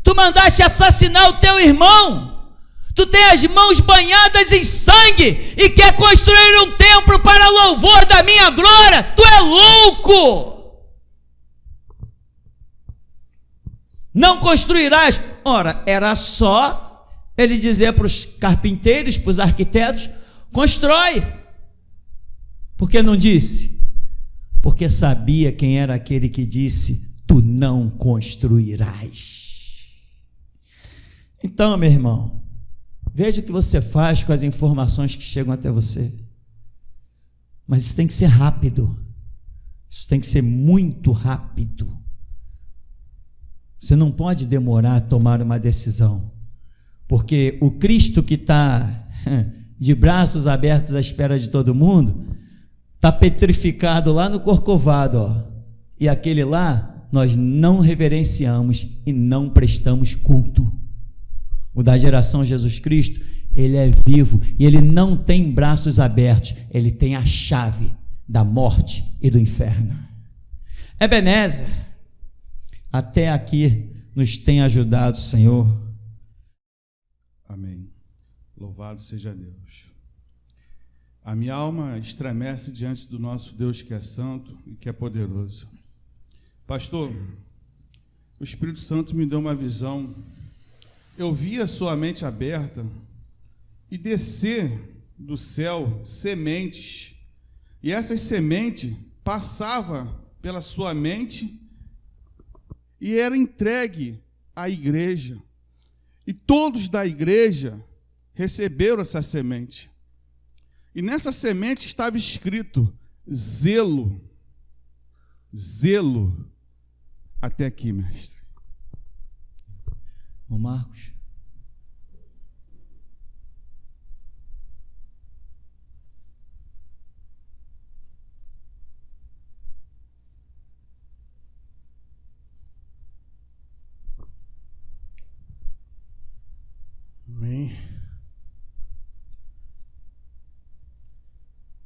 tu mandaste assassinar o teu irmão, tu tem as mãos banhadas em sangue e quer construir um templo para louvor da minha glória. Tu é louco. Não construirás. Ora, era só ele dizer para os carpinteiros, para os arquitetos, constrói. Por que não disse? Porque sabia quem era aquele que disse, tu não construirás. Então, meu irmão, veja o que você faz com as informações que chegam até você. Mas isso tem que ser rápido. Isso tem que ser muito rápido. Você não pode demorar a tomar uma decisão. Porque o Cristo que está de braços abertos à espera de todo mundo, está petrificado lá no Corcovado. E aquele lá, nós não reverenciamos e não prestamos culto. O da geração Jesus Cristo, ele é vivo e ele não tem braços abertos, ele tem a chave da morte e do inferno. Ebenezer, até aqui nos tem ajudado, Senhor. Amém. Louvado seja Deus. A minha alma estremece diante do nosso Deus que é santo e que é poderoso. Pastor, o Espírito Santo me deu uma visão. Eu vi a sua mente aberta e descer do céu sementes. E essas sementes passavam pela sua mente e era entregue à igreja. E todos da igreja receberam essa semente. E nessa semente estava escrito zelo. Zelo. Até aqui, mestre. Ô Marcos. Amém.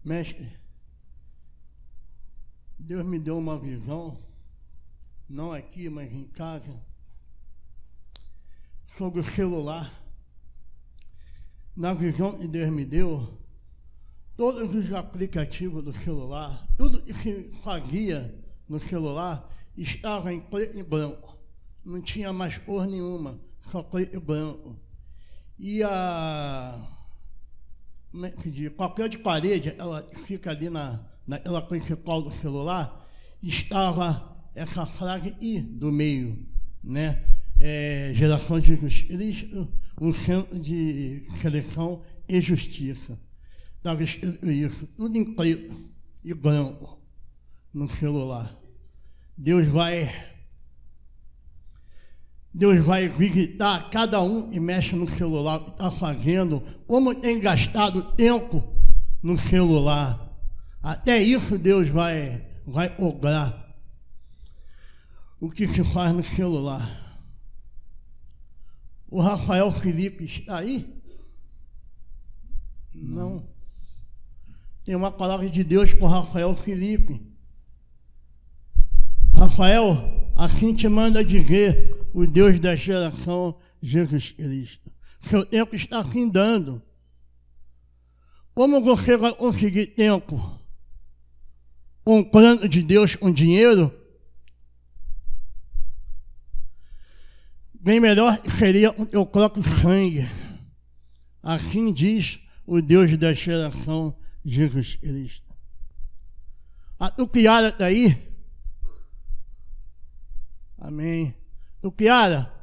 Mestre, Deus me deu uma visão, não aqui, mas em casa, sobre o celular. na visão que Deus me deu, todos os aplicativos do celular, tudo que se fazia no celular, estava em preto e branco. Não tinha mais cor nenhuma, só preto e branco. E qualquer de parede, ela fica ali naquela principal do celular, estava essa frase I do meio, né? Geração de Jesus Cristo, um centro de seleção e justiça. Estava escrito isso, tudo em preto e branco no celular. Deus vai visitar cada um que mexe no celular, que está fazendo, como tem gastado tempo no celular. Até isso Deus vai obrar o que se faz no celular. O Rafael Felipe está aí? Não. Tem uma palavra de Deus para o Rafael Felipe. Rafael, assim te manda dizer o Deus da geração, Jesus Cristo. Seu tempo está findando. Como você vai conseguir tempo? Um plano de Deus com dinheiro? Bem melhor seria o teu próprio sangue. Assim diz o Deus da geração, Jesus Cristo. A Tupiara está aí? Amém. Tupiara,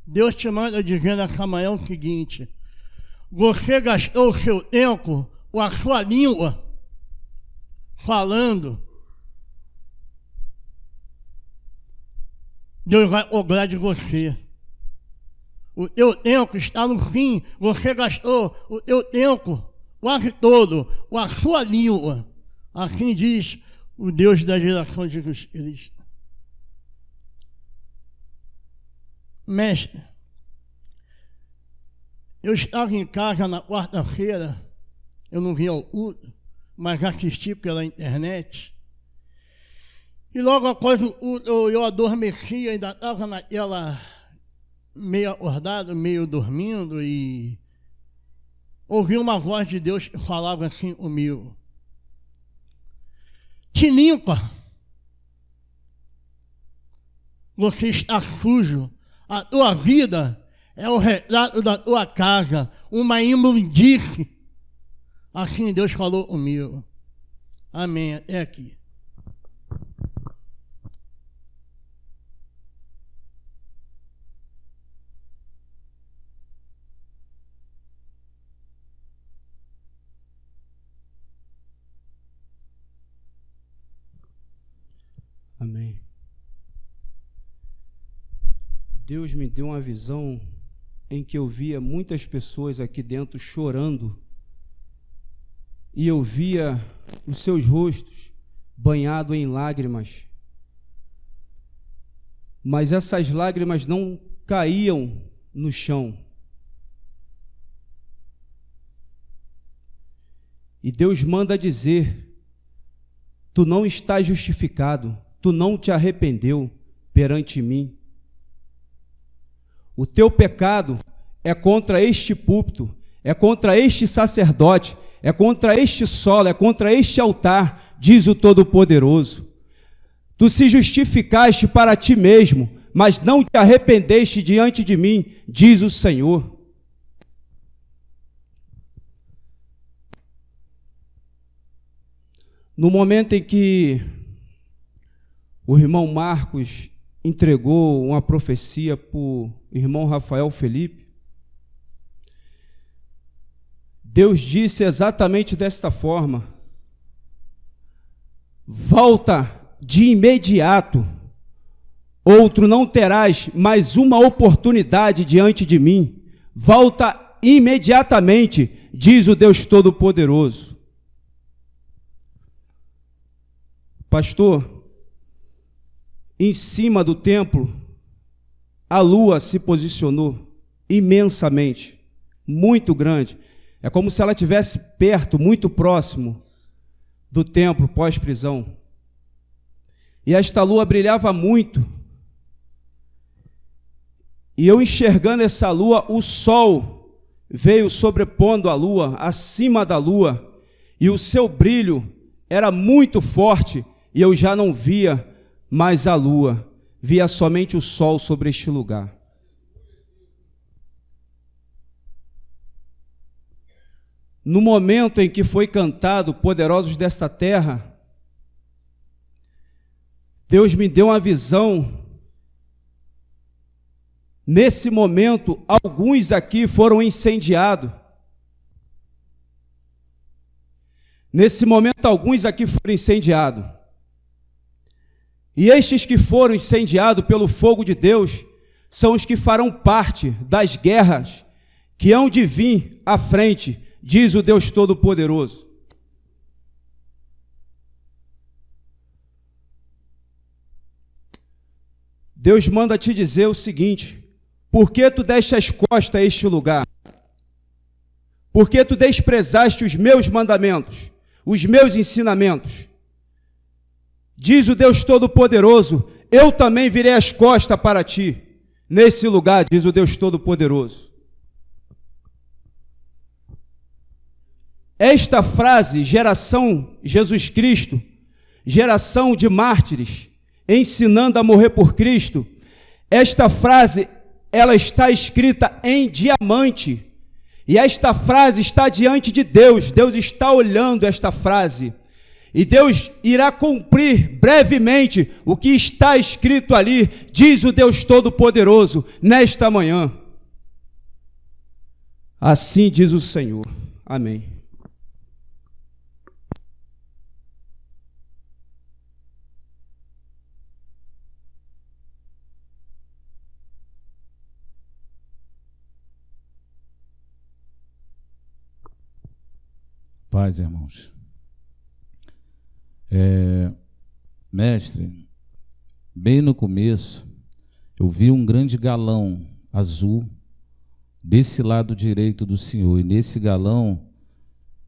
Deus te manda dizer nessa manhã o seguinte: você gastou o seu tempo com a sua língua falando. Deus vai obrar de você. O teu tempo está no fim. Você gastou o teu tempo quase todo com a sua língua. Assim diz o Deus da geração de Jesus Cristo. Mestre, eu estava em casa na quarta-feira, eu não vim ao culto, mas assisti pela internet. E logo após o culto eu adormeci, ainda estava naquela meio acordado, meio dormindo, e ouvi uma voz de Deus que falava assim comigo: te limpa, você está sujo. A tua vida é o retrato da tua casa, uma imundice. Assim Deus falou comigo. Amém. Até aqui. Amém. Deus me deu uma visão em que eu via muitas pessoas aqui dentro chorando, e eu via os seus rostos banhados em lágrimas, mas essas lágrimas não caíam no chão. E Deus manda dizer: tu não estás justificado, tu não te arrependeu perante mim. O teu pecado é contra este púlpito, é contra este sacerdote, é contra este solo, é contra este altar, diz o Todo-Poderoso. Tu se justificaste para ti mesmo, mas não te arrependeste diante de mim, diz o Senhor. No momento em que o irmão Marcos entregou uma profecia para o irmão Rafael Felipe, Deus disse exatamente desta forma: volta de imediato, outro não terás mais uma oportunidade diante de mim. Volta imediatamente, diz o Deus Todo-Poderoso. Pastor, em cima do templo, a lua se posicionou imensamente, muito grande. É como se ela estivesse perto, muito próximo do templo pós-prisão. E esta lua brilhava muito. E eu enxergando essa lua, o sol veio sobrepondo a lua, acima da lua, e o seu brilho era muito forte, e eu já não via mais a lua, via somente o sol sobre este lugar. No momento em que foi cantado Poderosos desta Terra, Deus me deu uma visão. Nesse momento, alguns aqui foram incendiados. Nesse momento, alguns aqui foram incendiados. E estes que foram incendiados pelo fogo de Deus são os que farão parte das guerras que hão de vir à frente, diz o Deus Todo-Poderoso. Deus manda te dizer o seguinte: por que tu deste as costas a este lugar? Por que tu desprezaste os meus mandamentos, os meus ensinamentos? Diz o Deus Todo-Poderoso: eu também virei as costas para ti, nesse lugar, diz o Deus Todo-Poderoso. Esta frase, geração Jesus Cristo, geração de mártires, ensinando a morrer por Cristo, esta frase, ela está escrita em diamante, e esta frase está diante de Deus. Deus está olhando esta frase, e Deus irá cumprir brevemente o que está escrito ali, diz o Deus Todo-Poderoso, nesta manhã. Assim diz o Senhor. Amém. Paz, irmãos. Mestre, bem no começo, eu vi um grande galão azul desse lado direito do Senhor, e nesse galão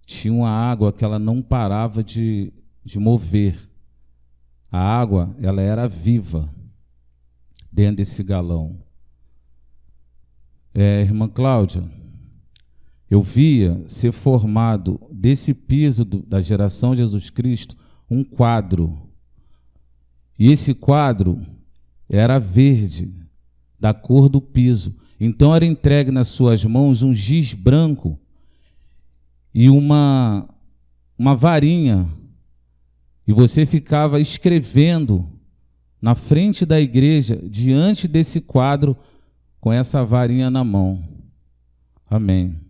tinha uma água que ela não parava de mover. A água, ela era viva dentro desse galão. Irmã Cláudia, eu via ser formado desse piso da geração Jesus Cristo um quadro. E esse quadro era verde, da cor do piso. Então era entregue nas suas mãos um giz branco e uma varinha. E você ficava escrevendo na frente da igreja, diante desse quadro, com essa varinha na mão. Amém.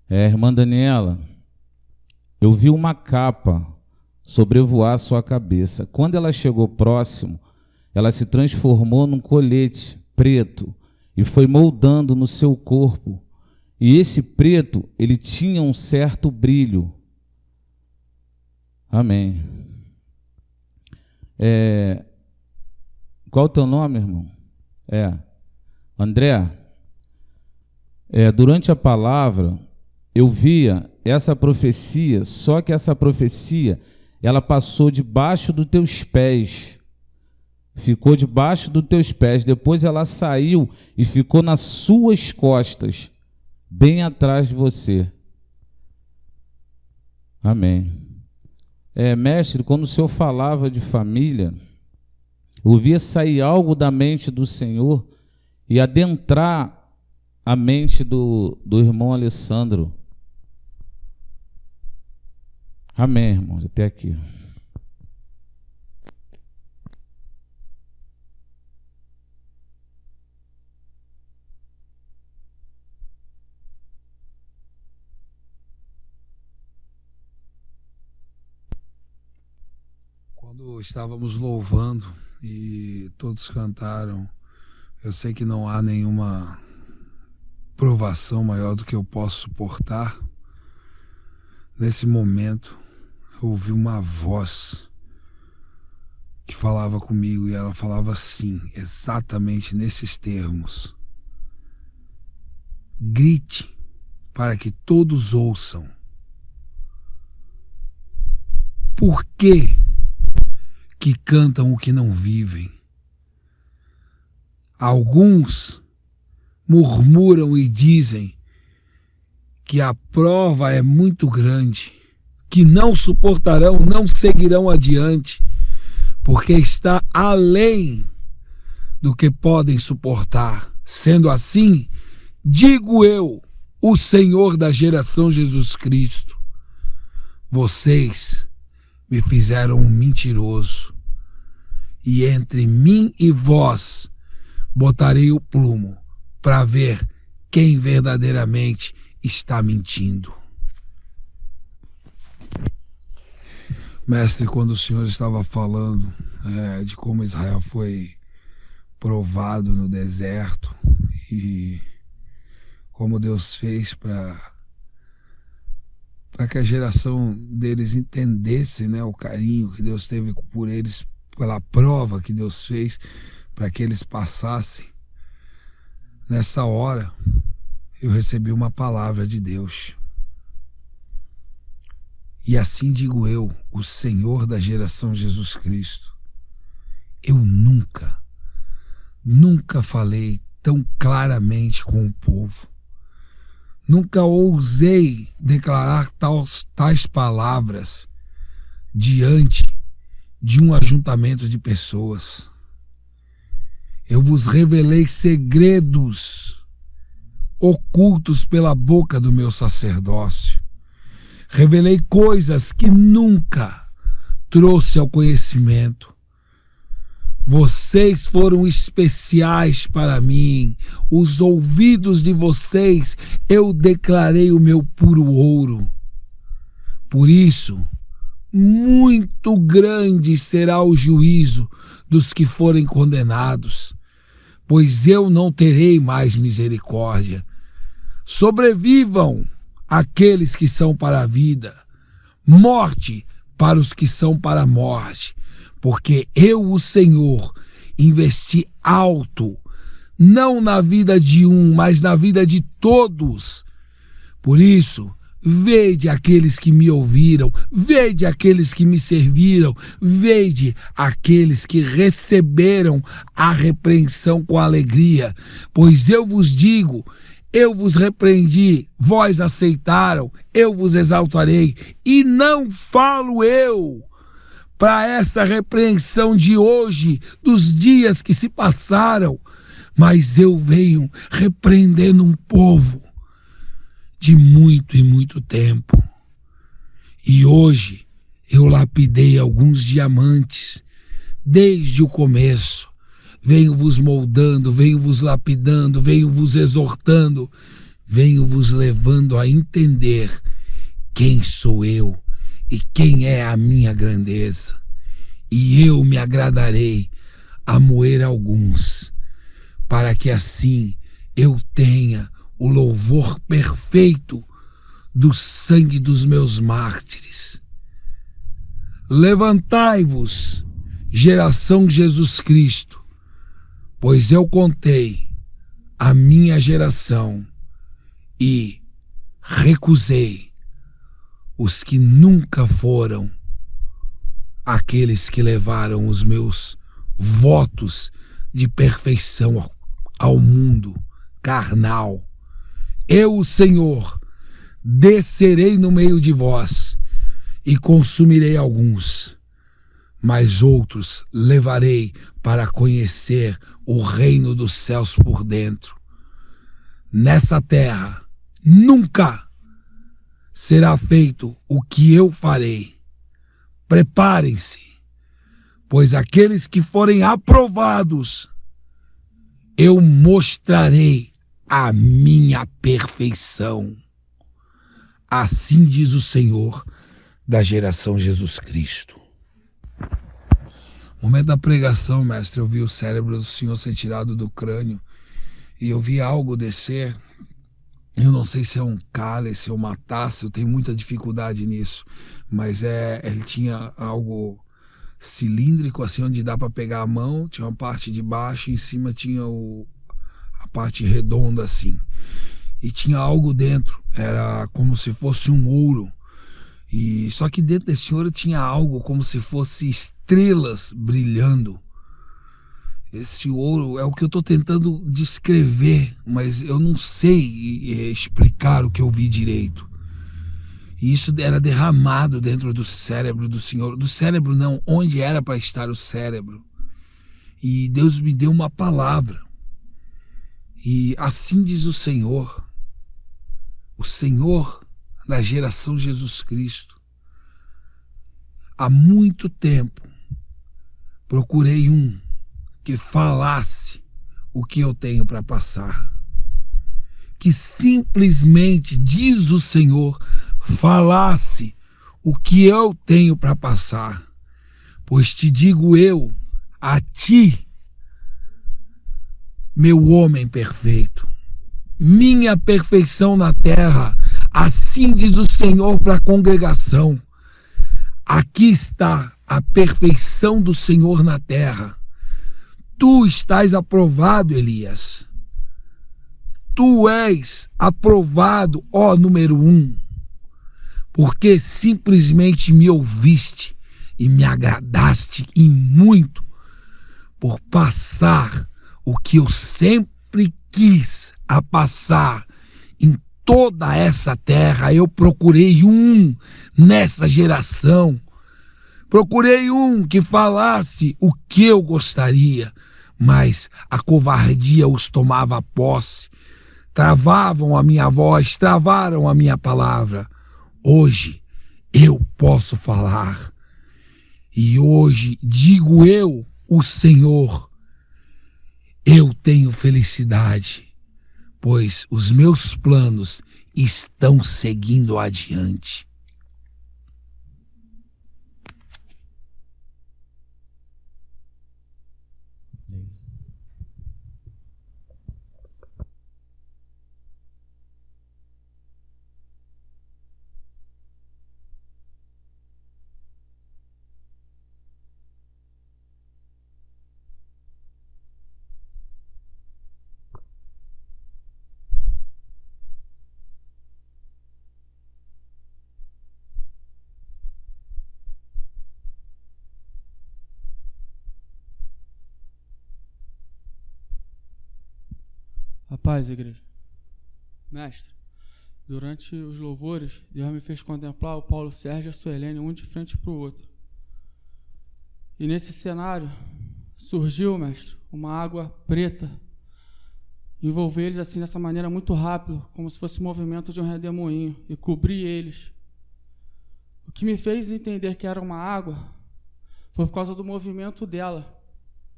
Irmã Daniela, eu vi uma capa sobrevoar a sua cabeça. Quando ela chegou próximo, ela se transformou num colete preto e foi moldando no seu corpo. E esse preto, ele tinha um certo brilho. Amém. Qual o teu nome, irmão? André. Durante a palavra, eu via essa profecia, só que essa profecia, ela passou debaixo dos teus pés. Ficou debaixo dos teus pés. Depois ela saiu e ficou nas suas costas, bem atrás de você. Amém. Mestre, quando o Senhor falava de família, eu via sair algo da mente do Senhor e adentrar a mente do irmão Alessandro. Amém, irmãos, até aqui. Quando estávamos louvando e todos cantaram, eu sei que não há nenhuma provação maior do que eu posso suportar. Nesse momento, eu ouvi uma voz que falava comigo, e ela falava assim, exatamente nesses termos: grite para que todos ouçam. Por que cantam o que não vivem? Alguns murmuram e dizem que a prova é muito grande, que não suportarão, não seguirão adiante, porque está além do que podem suportar. Sendo assim, digo eu, o Senhor da geração Jesus Cristo, vocês me fizeram um mentiroso, e entre mim e vós botarei o plumo para ver quem verdadeiramente está mentindo. Mestre, quando o Senhor estava falando de como Israel foi provado no deserto e como Deus fez para que a geração deles entendesse, né, o carinho que Deus teve por eles, pela prova que Deus fez para que eles passassem, nessa hora eu recebi uma palavra de Deus. E assim digo eu, o Senhor da geração Jesus Cristo, eu nunca falei tão claramente com o povo. Nunca ousei declarar tais palavras diante de um ajuntamento de pessoas. Eu vos revelei segredos ocultos pela boca do meu sacerdócio. Revelei coisas que nunca trouxe ao conhecimento. Vocês foram especiais para mim. Os ouvidos de vocês eu declarei o meu puro ouro. Por isso, muito grande será o juízo dos que forem condenados, pois eu não terei mais misericórdia. Sobrevivam aqueles que são para a vida, morte para os que são para a morte, porque eu, o Senhor, investi alto, não na vida de um, mas na vida de todos. Por isso, vede aqueles que me ouviram, vede aqueles que me serviram, vede aqueles que receberam a repreensão com alegria, pois eu vos digo, eu vos repreendi, vós aceitaram, eu vos exaltarei, e não falo eu para essa repreensão de hoje, dos dias que se passaram, mas eu venho repreendendo um povo de muito e muito tempo. E hoje eu lapidei alguns diamantes, desde o começo. Venho vos moldando, venho vos lapidando, venho vos exortando, venho vos levando a entender quem sou eu e quem é a minha grandeza. E eu me agradarei a moer alguns, para que assim eu tenha o louvor perfeito do sangue dos meus mártires. Levantai-vos, geração Jesus Cristo, pois eu contei a minha geração e recusei os que nunca foram aqueles que levaram os meus votos de perfeição ao mundo carnal. Eu, o Senhor, descerei no meio de vós e consumirei alguns, mas outros levarei para conhecer o reino dos céus por dentro. Nessa terra nunca será feito o que eu farei. Preparem-se, pois aqueles que forem aprovados, eu mostrarei a minha perfeição. Assim diz o Senhor da geração Jesus Cristo. No momento da pregação, mestre, eu vi o cérebro do Senhor ser tirado do crânio e eu vi algo descer. Eu não sei se é um cálice ou uma taça, eu tenho muita dificuldade nisso, mas ele tinha algo cilíndrico, assim, onde dá para pegar a mão, tinha uma parte de baixo e em cima tinha a parte redonda, assim. E tinha algo dentro, era como se fosse um ouro. E só que dentro desse ouro tinha algo como se fosse estrelas brilhando. Esse ouro é o que eu estou tentando descrever, mas eu não sei explicar o que eu vi direito. E isso era derramado dentro do cérebro do Senhor. Do cérebro não, onde era para estar o cérebro. E Deus me deu uma palavra. E assim diz o Senhor da geração Jesus Cristo. Há muito tempo procurei um que falasse o que eu tenho para passar. Que simplesmente, diz o Senhor, falasse o que eu tenho para passar. Pois te digo eu, a ti, meu homem perfeito, minha perfeição na terra, assim diz o Senhor para a congregação. Aqui está a perfeição do Senhor na terra. Tu estás aprovado, Elias. Tu és aprovado, ó número 1, porque simplesmente me ouviste e me agradaste em muito por passar o que eu sempre quis a passar em toda essa terra. Eu procurei um nessa geração, procurei um que falasse o que eu gostaria, mas a covardia os tomava posse, travavam a minha voz, travaram a minha palavra. Hoje eu posso falar, e hoje digo eu, o Senhor, eu tenho felicidade, pois os meus planos estão seguindo adiante. A paz, igreja. Mestre, durante os louvores, Deus me fez contemplar o Paulo Sérgio e a Suelene, um de frente para o outro. E nesse cenário, surgiu, mestre, uma água preta, envolver eles assim dessa maneira muito rápida, como se fosse o movimento de um redemoinho, e cobrir eles. O que me fez entender que era uma água foi por causa do movimento dela,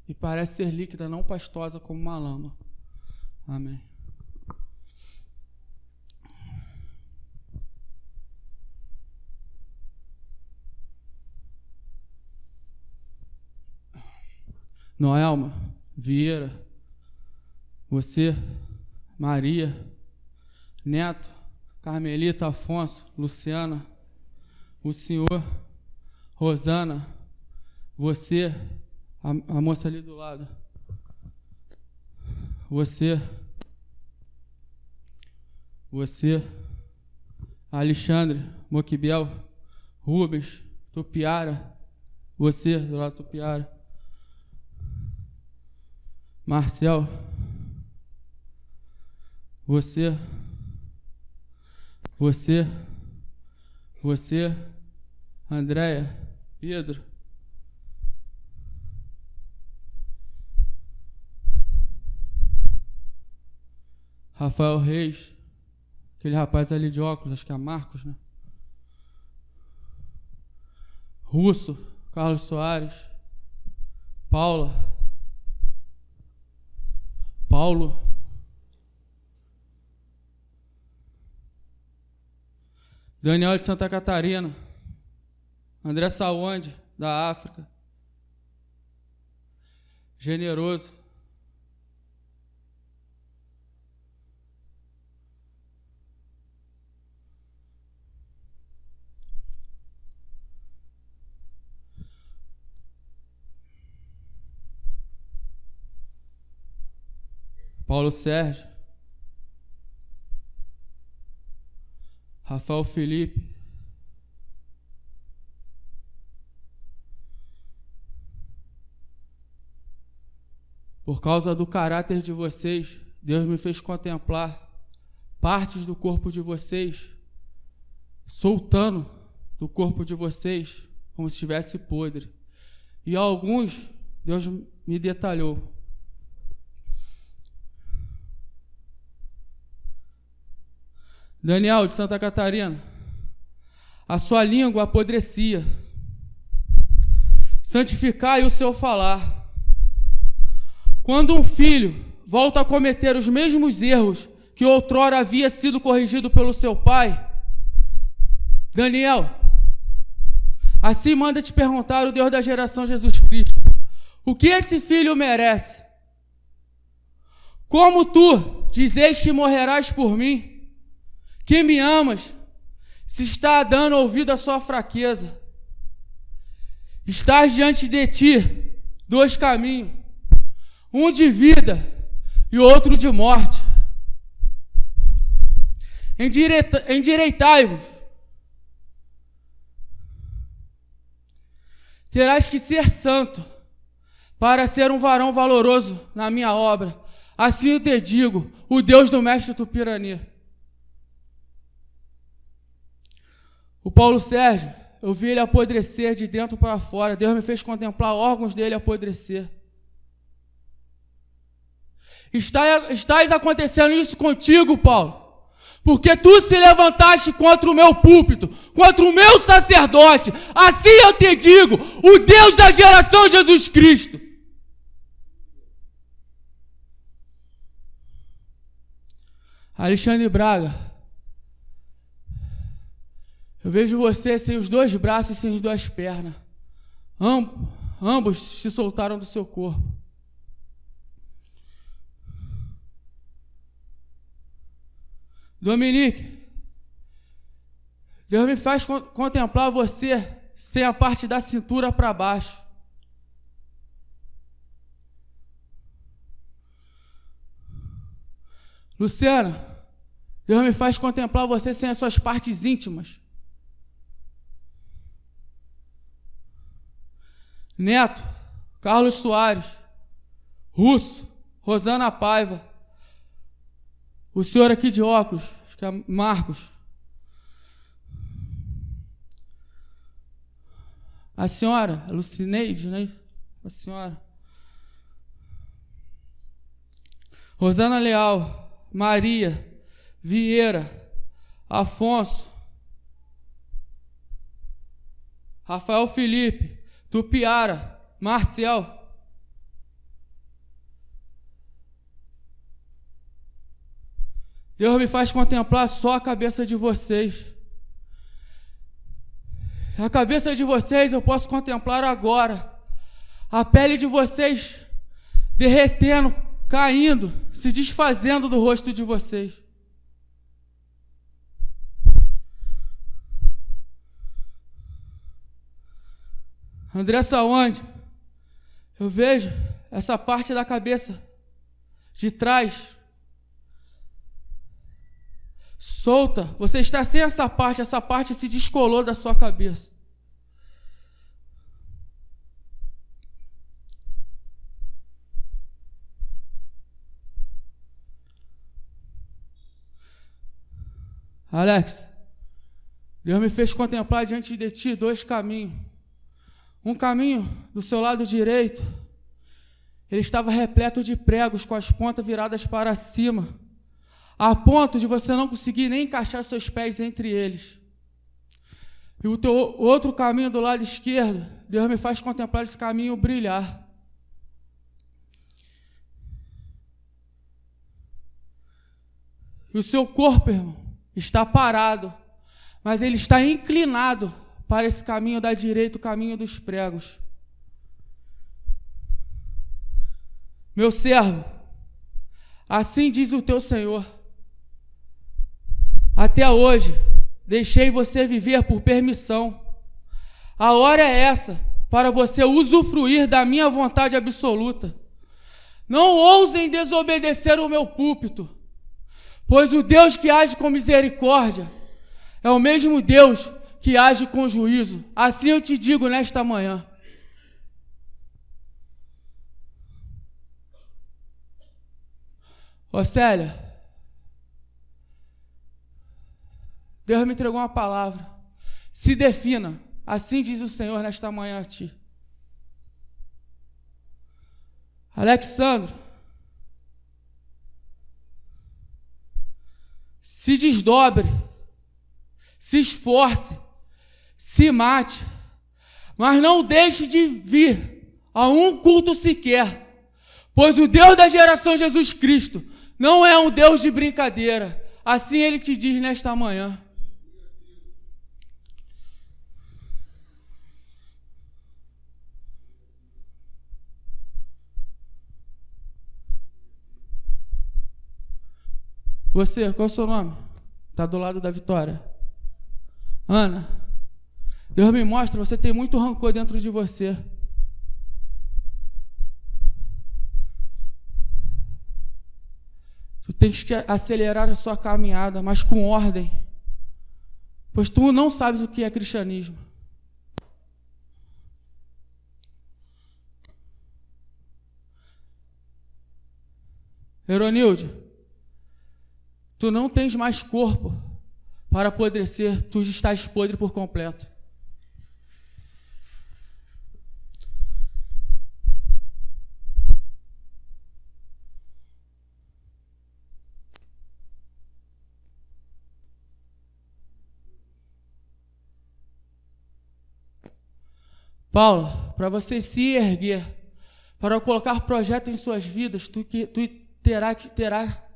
e parece ser líquida, não pastosa como uma lama. Amém. Noelma, Vieira, você, Maria, Neto, Carmelita, Afonso, Luciana, o senhor, Rosana, você, a moça ali do lado, você, Alexandre, Moquibel, Rubens, Tupiara, você do lado do Tupiara, Marcel, você, Andréia, Pedro, Rafael Reis, aquele rapaz ali de óculos, acho que é Marcos, né? Russo, Carlos Soares, Paulo, Daniel de Santa Catarina, André Sawande, da África, Generoso, Paulo Sérgio, Rafael Felipe, Por causa do caráter de vocês, Deus me fez contemplar partes do corpo de vocês, soltando do corpo de vocês, como se estivesse podre. E alguns, Deus me detalhou. Daniel, de Santa Catarina, a sua língua apodrecia. Santificai o seu falar. Quando um filho volta a cometer os mesmos erros que outrora havia sido corrigido pelo seu pai, Daniel, assim manda te perguntar o Deus da geração Jesus Cristo: o que esse filho merece? Como tu dizes que morrerás por mim, que me amas, se está dando ouvido à sua fraqueza? Estás diante de ti dois caminhos, um de vida e outro de morte. Endireitai-vos. Terás que ser santo para ser um varão valoroso na minha obra. Assim eu te digo, o Deus do mestre Tupirani. O Paulo Sérgio, eu vi ele apodrecer de dentro para fora. Deus me fez contemplar órgãos dele apodrecer. Estás acontecendo isso contigo, Paulo, porque tu se levantaste contra o meu púlpito, contra o meu sacerdote. Assim eu te digo, o Deus da geração Jesus Cristo. Alexandre Braga, eu vejo você sem os dois braços e sem as duas pernas. Ambos se soltaram do seu corpo. Dominique, Deus me faz contemplar você sem a parte da cintura para baixo. Luciana, Deus me faz contemplar você sem as suas partes íntimas. Neto, Carlos Soares, Russo, Rosana Paiva, o senhor aqui de óculos, acho que é Marcos. A senhora, Lucineide, né? A senhora. Rosana Leal, Maria, Vieira, Afonso, Rafael Felipe, Tupiara, Marcel. Deus me faz contemplar só a cabeça de vocês. A cabeça de vocês eu posso contemplar agora. A pele de vocês derretendo, caindo, se desfazendo do rosto de vocês. André Sawande, eu vejo essa parte da cabeça de trás solta. Você está sem essa parte se descolou da sua cabeça. Alex, Deus me fez contemplar diante de ti dois caminhos. Um caminho do seu lado direito, ele estava repleto de pregos com as pontas viradas para cima, a ponto de você não conseguir nem encaixar seus pés entre eles. E o teu outro caminho do lado esquerdo, Deus me faz contemplar esse caminho brilhar. E o seu corpo, irmão, está parado, mas ele está inclinado para esse caminho da direita, o caminho dos pregos. Meu servo, assim diz o teu Senhor: até hoje deixei você viver por permissão. A hora é essa para você usufruir da minha vontade absoluta. Não ousem desobedecer o meu púlpito, pois o Deus que age com misericórdia é o mesmo Deus que age com juízo. Assim eu te digo nesta manhã. Ô Célia, Deus me entregou uma palavra. Se defina, assim diz o Senhor nesta manhã a ti. Alexandre, se desdobre, se esforce, se mate, mas não deixe de vir a um culto sequer, pois o Deus da geração Jesus Cristo não é um Deus de brincadeira. Assim Ele te diz nesta manhã. Você, qual é o seu nome? Está do lado da Vitória. Ana, Deus me mostra, você tem muito rancor dentro de você. Tu tens que acelerar a sua caminhada, mas com ordem. Pois tu não sabes o que é cristianismo. Eronilde, tu não tens mais corpo para apodrecer, tu estás podre por completo. Paulo, para você se erguer, para colocar projetos em suas vidas, tu terá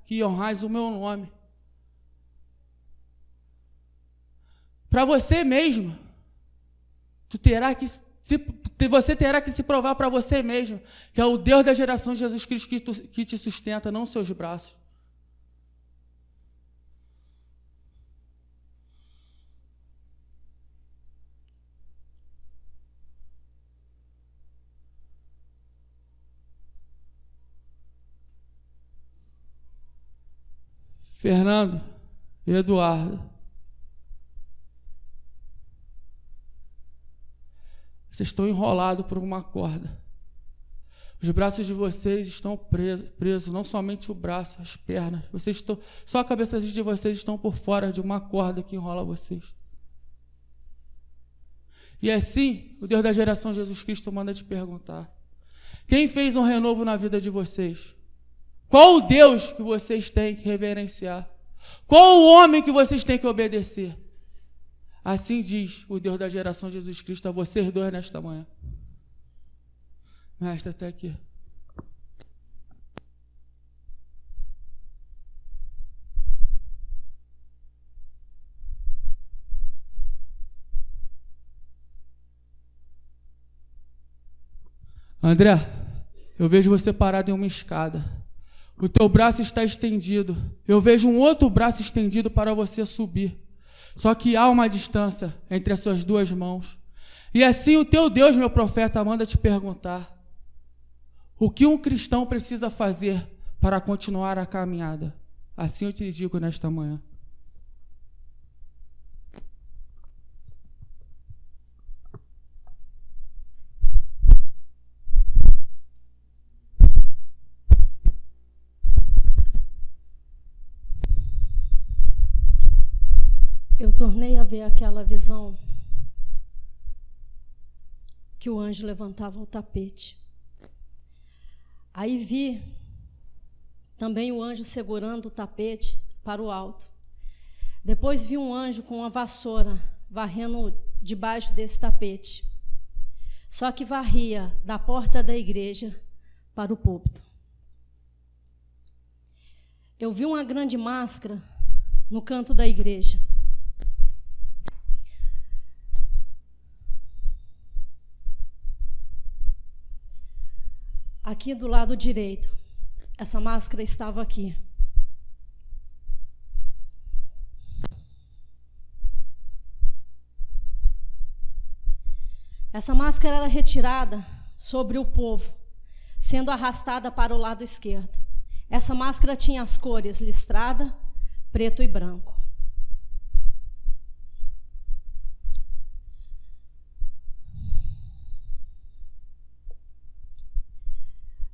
que honrar o meu nome. Para você mesmo, você terá que se provar para você mesmo que é o Deus da geração de Jesus Cristo que te sustenta, não seus braços. Fernando e Eduardo, vocês estão enrolados por uma corda. Os braços de vocês estão presos, não somente o braço, as pernas. Só a cabeça de vocês estão por fora de uma corda que enrola vocês. E assim, o Deus da geração Jesus Cristo manda te perguntar: quem fez um renovo na vida de vocês? Qual o Deus que vocês têm que reverenciar? Qual o homem que vocês têm que obedecer? Assim diz o Deus da geração Jesus Cristo a vocês dois nesta manhã. Mestre, até aqui. André, eu vejo você parado em uma escada. O teu braço está estendido. Eu vejo um outro braço estendido para você subir. Só que há uma distância entre as suas duas mãos. E assim o teu Deus, meu profeta, manda te perguntar: o que um cristão precisa fazer para continuar a caminhada? Assim eu te digo nesta manhã. Eu tornei a ver aquela visão que o anjo levantava o tapete. Aí vi também o anjo segurando o tapete para o alto. Depois vi um anjo com uma vassoura varrendo debaixo desse tapete. Só que varria da porta da igreja para o púlpito. Eu vi uma grande máscara no canto da igreja. Aqui do lado direito, essa máscara estava aqui. Essa máscara era retirada sobre o povo, sendo arrastada para o lado esquerdo. Essa máscara tinha as cores listrada, preto e branco.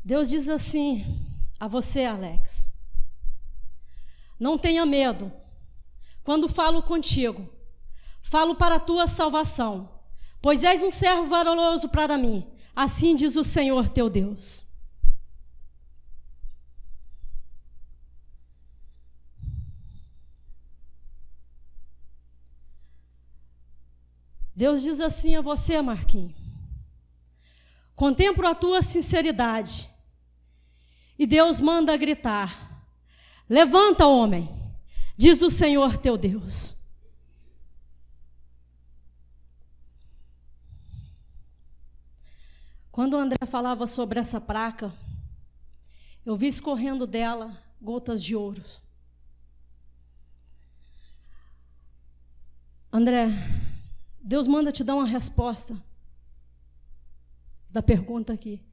Deus diz assim a você, Alex: Não tenha medo. Quando falo contigo, falo para a tua salvação, pois és um servo valoroso para mim. Assim diz o Senhor teu Deus. Deus diz assim a você, Marquinhos: contemplo a tua sinceridade. E Deus manda gritar: levanta, homem, diz o Senhor teu Deus. Quando o André falava sobre essa placa, eu vi escorrendo dela gotas de ouro. André, Deus manda te dar uma resposta da pergunta que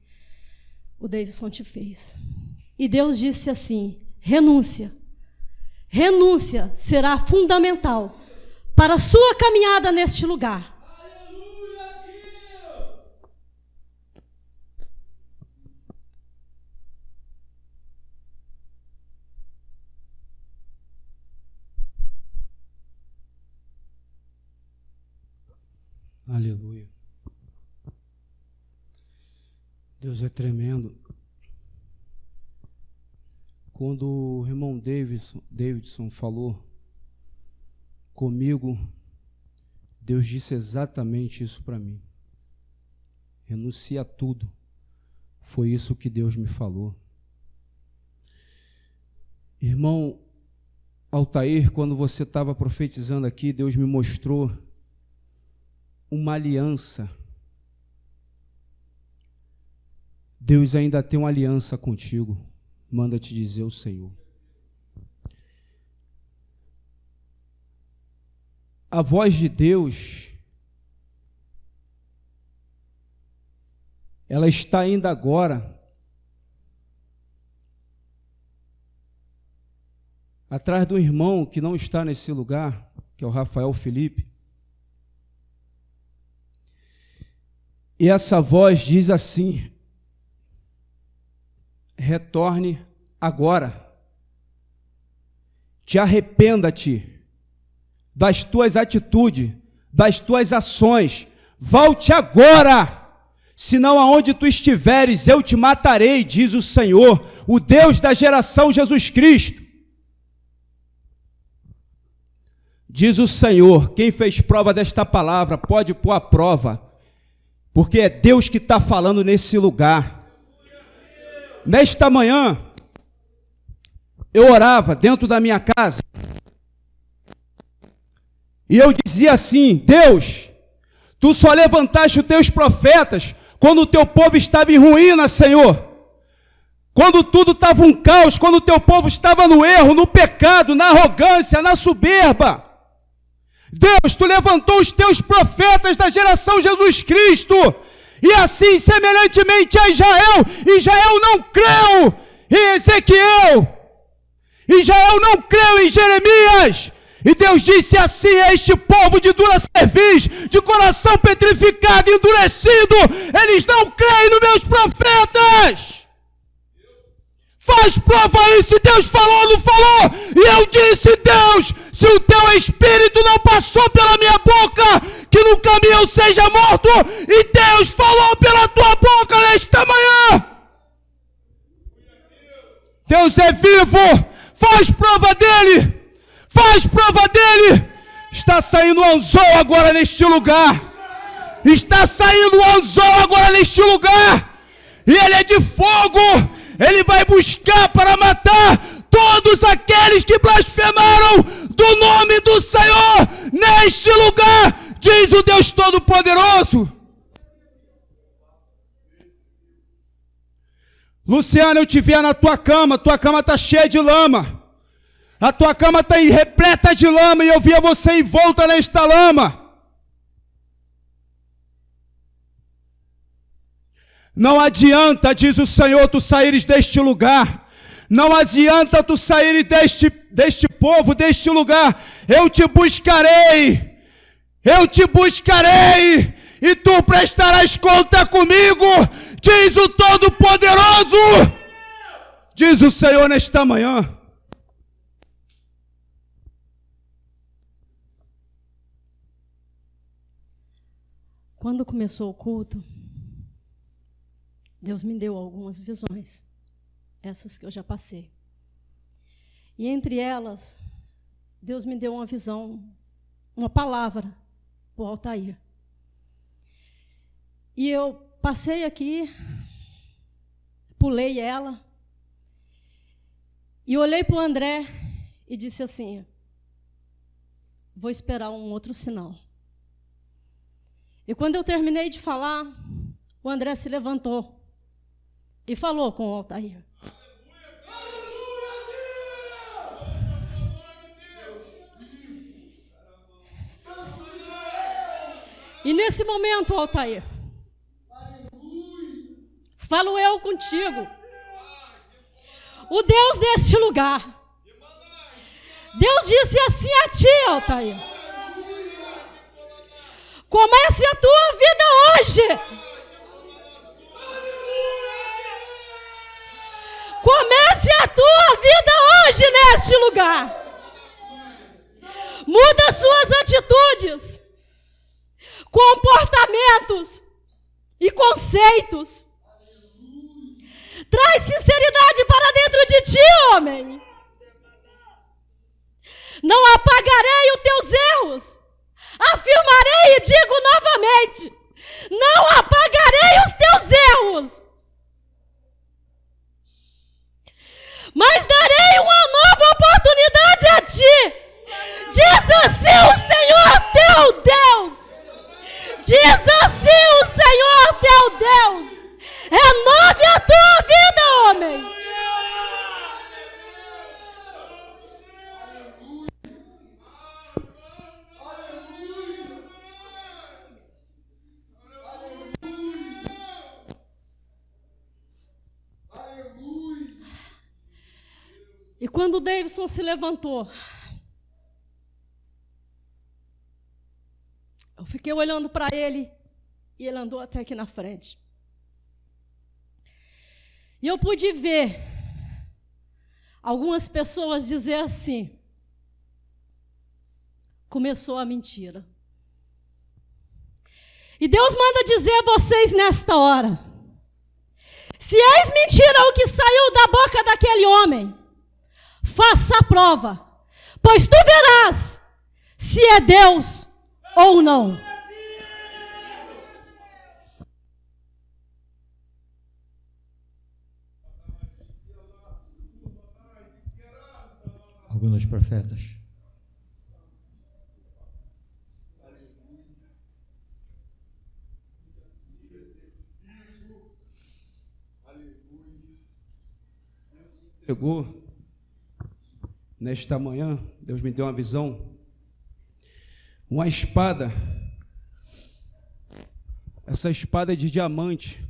o Davidson te fez. E Deus disse assim: renúncia. Renúncia será fundamental para a sua caminhada neste lugar. Aleluia. Deus é tremendo. Quando o irmão Davidson falou comigo, Deus disse exatamente isso para mim. Renuncia a tudo. Foi isso que Deus me falou. Irmão Altair, quando você estava profetizando aqui, Deus me mostrou uma aliança. Deus ainda tem uma aliança contigo, manda te dizer o Senhor. A voz de Deus, ela está ainda agora atrás do irmão que não está nesse lugar, que é o Rafael Felipe. E essa voz diz assim: retorne agora. Te arrependa-te das tuas atitudes, das tuas ações. Volte agora, senão aonde tu estiveres eu te matarei, diz o Senhor, o Deus da geração Jesus Cristo. Diz o Senhor, quem fez prova desta palavra pode pôr a prova, porque é Deus que está falando nesse lugar. Nesta manhã, eu orava dentro da minha casa, e eu dizia assim: Deus, tu só levantaste os teus profetas quando o teu povo estava em ruína, Senhor. Quando tudo estava um caos, quando o teu povo estava no erro, no pecado, na arrogância, na soberba. Deus, tu levantou os teus profetas da geração Jesus Cristo, e assim, semelhantemente a Israel, Israel não creu em Ezequiel, Israel não creu em Jeremias, e Deus disse assim a este povo de dura cerviz, de coração petrificado, endurecido: eles não creem nos meus profetas. Faz prova aí se Deus falou ou não falou. E eu disse: Deus, se o teu espírito não passou pela minha boca, que no caminho eu seja morto. E Deus falou pela tua boca nesta manhã. Deus é vivo. Faz prova dele. Faz prova dele. Está saindo um anzol agora neste lugar. Está saindo um anzol agora neste lugar. E ele é de fogo. Ele vai buscar para matar todos aqueles que blasfemaram do nome do Senhor neste lugar, diz o Deus Todo-Poderoso. Luciano, eu te vi na tua cama está cheia de lama. A tua cama está repleta de lama e eu via você envolta nesta lama. Não adianta, diz o Senhor, tu saíres deste lugar. Não adianta tu saíres deste povo, deste lugar. Eu te buscarei. Eu te buscarei. E tu prestarás conta comigo, diz o Todo-Poderoso. Diz o Senhor nesta manhã. Quando começou o culto, Deus me deu algumas visões, essas que eu já passei. E entre elas, Deus me deu uma visão, uma palavra para o Altair. E eu passei aqui, pulei ela, e olhei para o André e disse assim: vou esperar um outro sinal. E quando eu terminei de falar, o André se levantou e falou com o Altair. E nesse momento, Altair, falo eu contigo, o Deus deste lugar, Deus disse assim a ti, Altair: comece a tua vida hoje. Comece a tua vida hoje neste lugar. Muda suas atitudes, comportamentos e conceitos. Traz sinceridade para dentro de ti, homem. Não apagarei os teus erros. Afirmarei e digo novamente: não apagarei os teus erros, mas darei uma nova oportunidade a ti. Diz assim o Senhor teu Deus. Diz assim o Senhor teu Deus: renove a tua vida, homem. E quando o Davidson se levantou, eu fiquei olhando para ele e ele andou até aqui na frente. E eu pude ver algumas pessoas dizer assim: começou a mentira. E Deus manda dizer a vocês nesta hora: se és mentira o que saiu da boca daquele homem, faça a prova, pois tu verás se é Deus ou não. Alguns dos profetas. Chegou nesta manhã, Deus me deu uma visão, uma espada. Essa espada é de diamante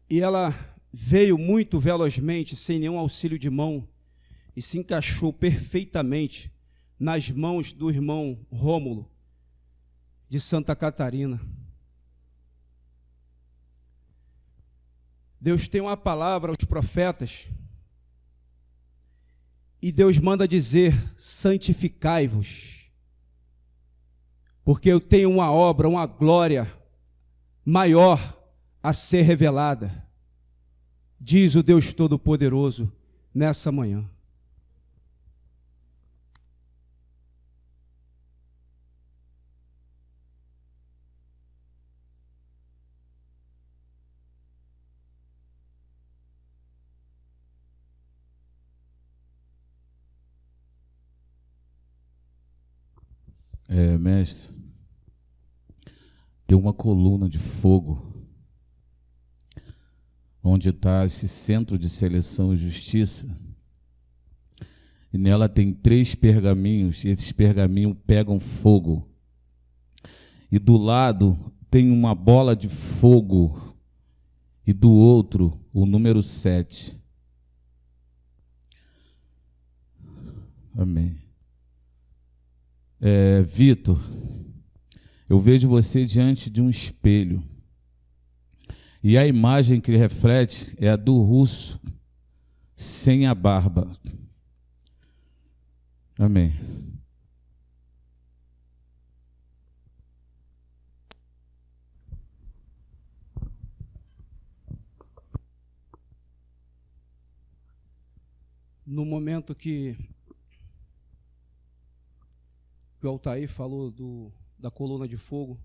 e ela veio muito velozmente, sem nenhum auxílio de mão, e se encaixou perfeitamente nas mãos do irmão Rômulo, de Santa Catarina. Deus tem uma palavra aos profetas, e Deus manda dizer: santificai-vos, porque eu tenho uma obra, uma glória maior a ser revelada, diz o Deus Todo-Poderoso nessa manhã. Mestre, tem uma coluna de fogo onde está esse centro de seleção e justiça, e nela tem 3 pergaminhos, e esses pergaminhos pegam fogo, e do lado tem uma bola de fogo, e do outro o número 7. Amém. Vitor, eu vejo você diante de um espelho, e a imagem que ele reflete é a do russo sem a barba. Amém. no momento que o Altair falou da coluna de fogo,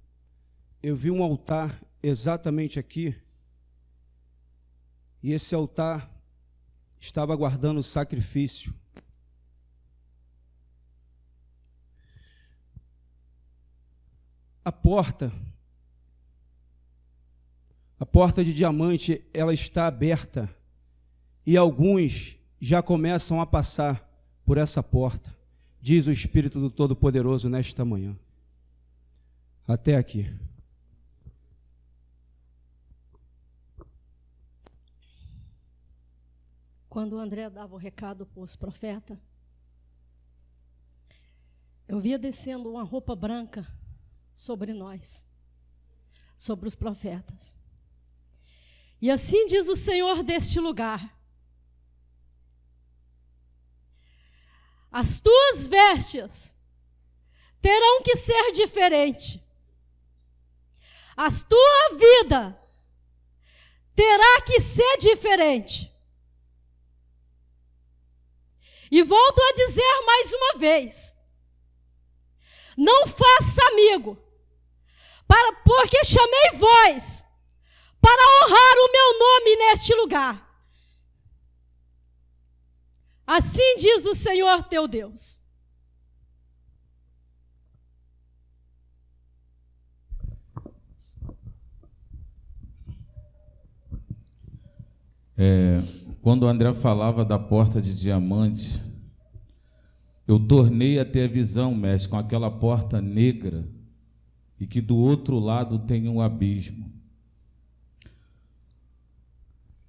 eu vi um altar exatamente aqui, e esse altar estava aguardando o sacrifício. A porta de diamante, ela está aberta, e alguns já começam a passar por essa porta, diz o Espírito do Todo-Poderoso nesta manhã. Até aqui. Quando o André dava o recado para os profetas, eu via descendo uma roupa branca sobre nós, sobre os profetas. E assim diz o Senhor deste lugar: as tuas vestes terão que ser diferentes. A tua vida terá que ser diferente. E volto a dizer mais uma vez: não faça amigo, porque chamei vós para honrar o meu nome neste lugar. Assim diz o Senhor teu Deus. Quando o André falava da porta de diamante, eu tornei a ter a visão, mestre, com aquela porta negra, e que do outro lado tem um abismo.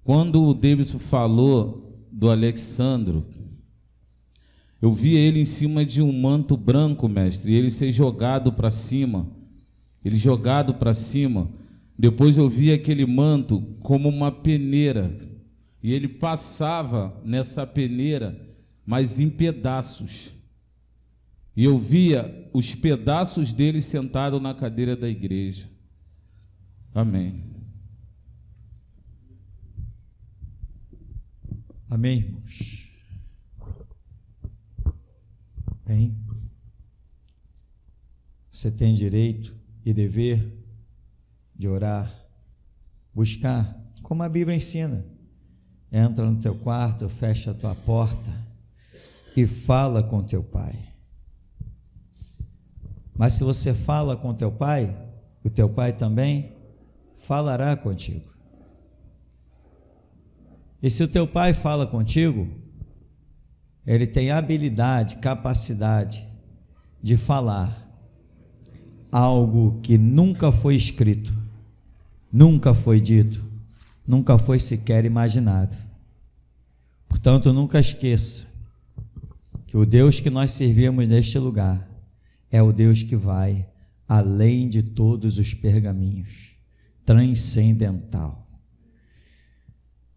Quando o Davidson falou do Alexandro, eu vi ele em cima de um manto branco, mestre, e ele ser jogado para cima. Ele jogado para cima. Depois eu vi aquele manto como uma peneira, e ele passava nessa peneira, mas em pedaços. E eu via os pedaços dele sentado na cadeira da igreja. Amém. Amém, irmãos? Bem, você tem direito e dever de orar, buscar, como a Bíblia ensina. Entra no teu quarto, fecha a tua porta e fala com teu pai. Mas se você fala com teu pai, o teu pai também falará contigo. E se o teu pai fala contigo, ele tem habilidade, capacidade de falar algo que nunca foi escrito, nunca foi dito, nunca foi sequer imaginado. Portanto, nunca esqueça que o Deus que nós servimos neste lugar é o Deus que vai além de todos os pergaminhos, transcendental.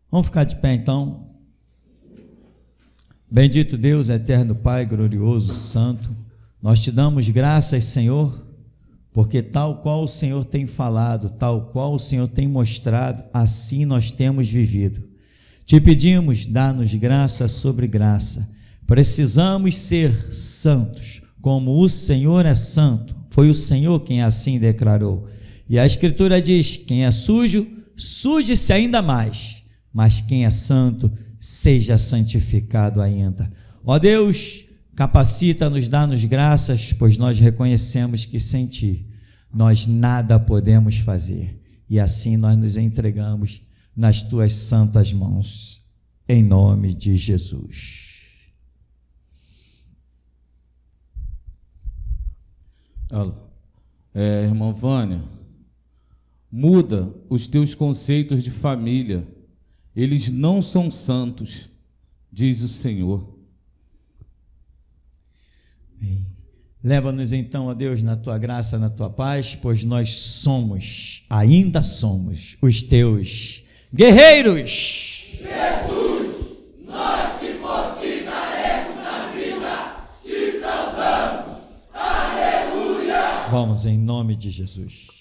Vamos ficar de pé então. Bendito Deus, eterno Pai, glorioso, santo, nós te damos graças, Senhor, porque tal qual o Senhor tem falado, tal qual o Senhor tem mostrado, assim nós temos vivido. Te pedimos, dá-nos graça sobre graça. Precisamos ser santos, como o Senhor é santo. Foi o Senhor quem assim declarou. E a Escritura diz: quem é sujo, suje-se ainda mais, mas quem é santo, seja santificado ainda. Ó Deus, capacita-nos, dá-nos graças, pois nós reconhecemos que sem Ti nós nada podemos fazer, e assim nós nos entregamos nas Tuas santas mãos, em nome de Jesus. Irmã Vânia, muda os teus conceitos de família, eles não são santos, diz o Senhor. Bem, leva-nos então, ó Deus, na Tua graça, na Tua paz, pois nós somos, ainda somos, os Teus guerreiros. Jesus, nós que por Ti daremos a vida, te saudamos. Aleluia! Vamos em nome de Jesus.